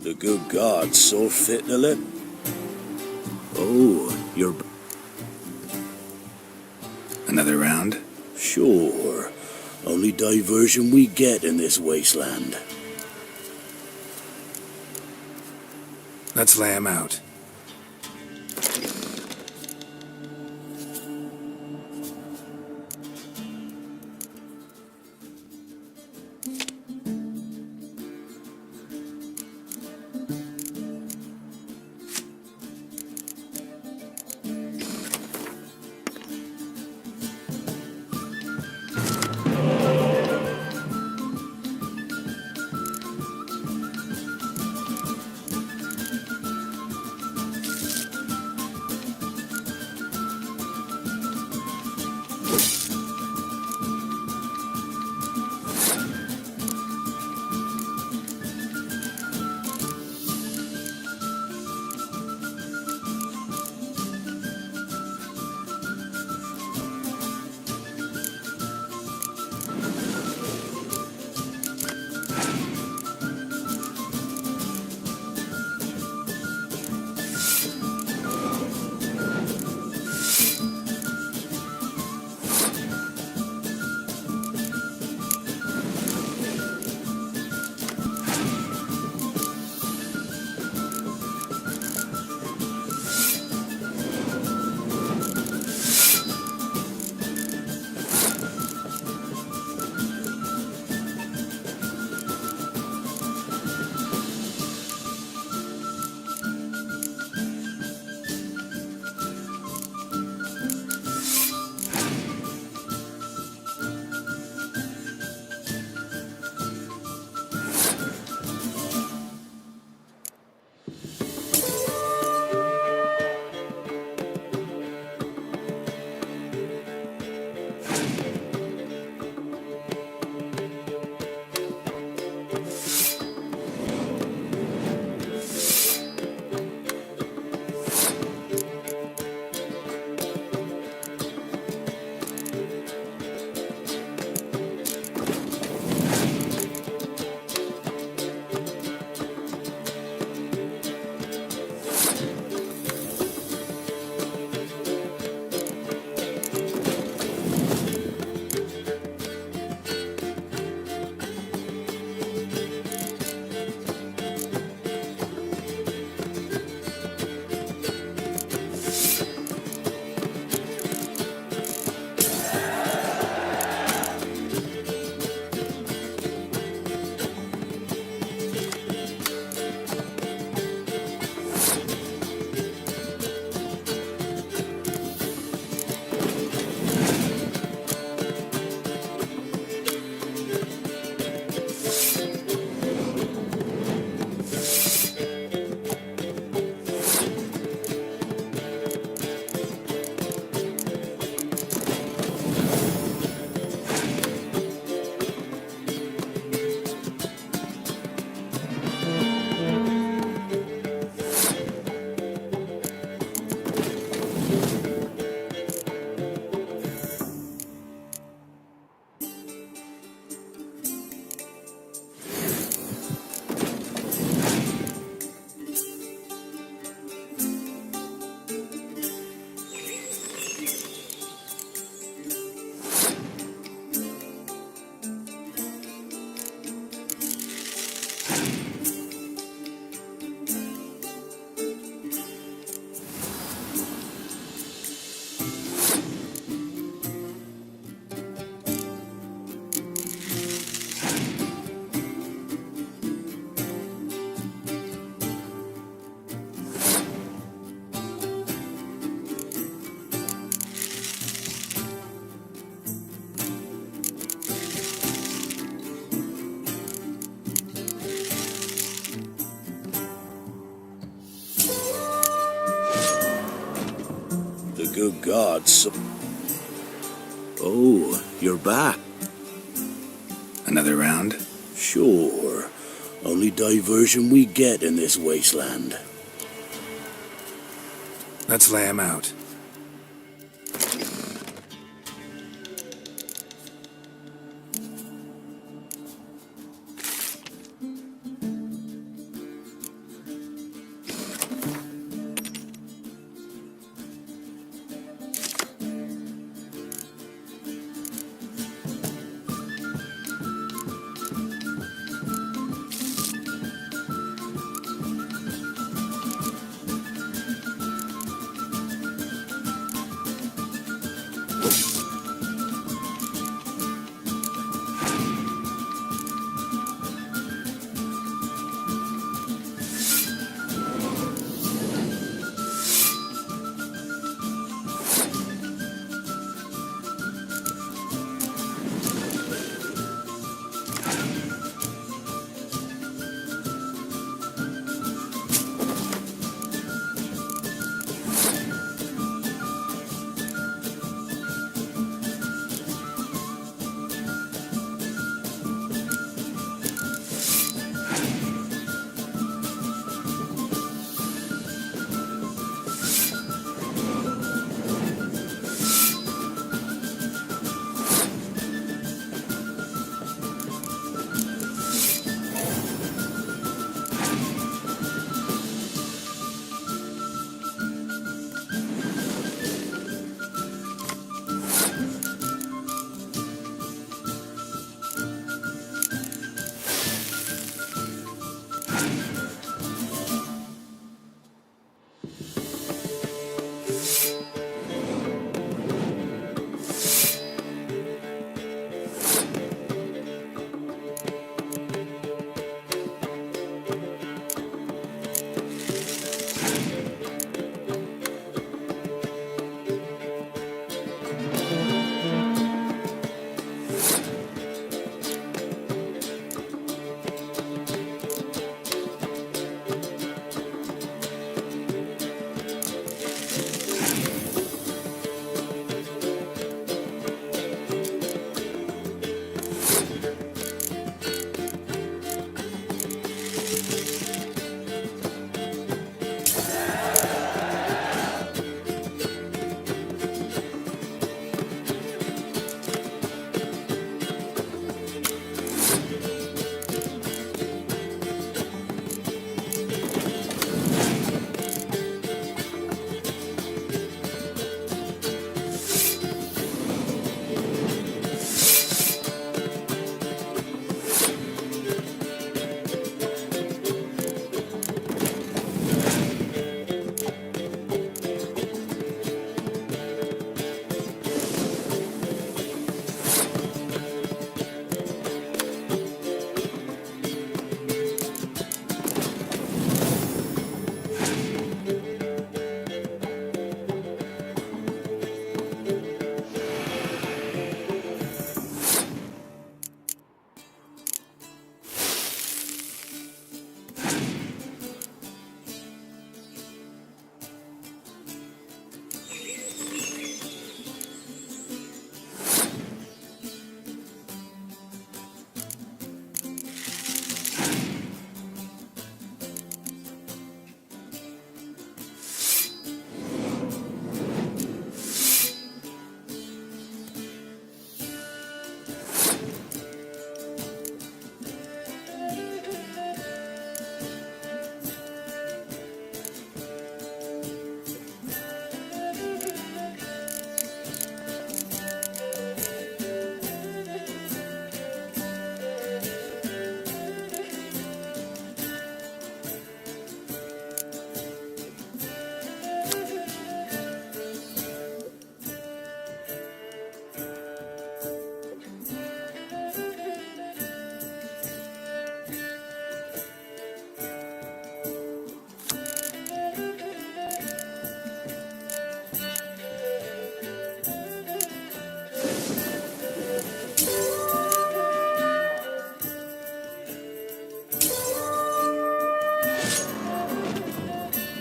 The good God saw fit to let... Oh, you're... Another round? Sure. Only diversion we get in this wasteland. Let's lay him out. good gods. Oh, you're back. Another round? Sure. Only diversion we get in this wasteland. Let's lay him out.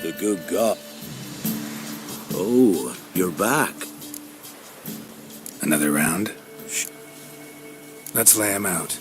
The good God. Oh, You're back. Another round? Let's lay him out.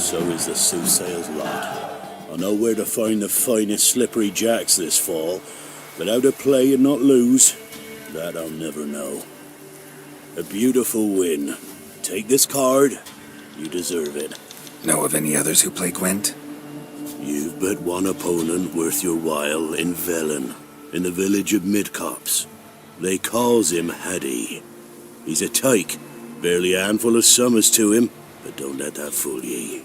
So is the soothsayer's lot. I know where to find the finest slippery jacks this fall, but how to play and not lose, that I'll never know. A beautiful win. Take this card. You deserve it. Know of any others who play Gwent? You've but one opponent worth your while in Velen, in the village of Midcopse. They calls him Haddy. He's a tyke, barely a handful of summers to him, but don't let that fool ye.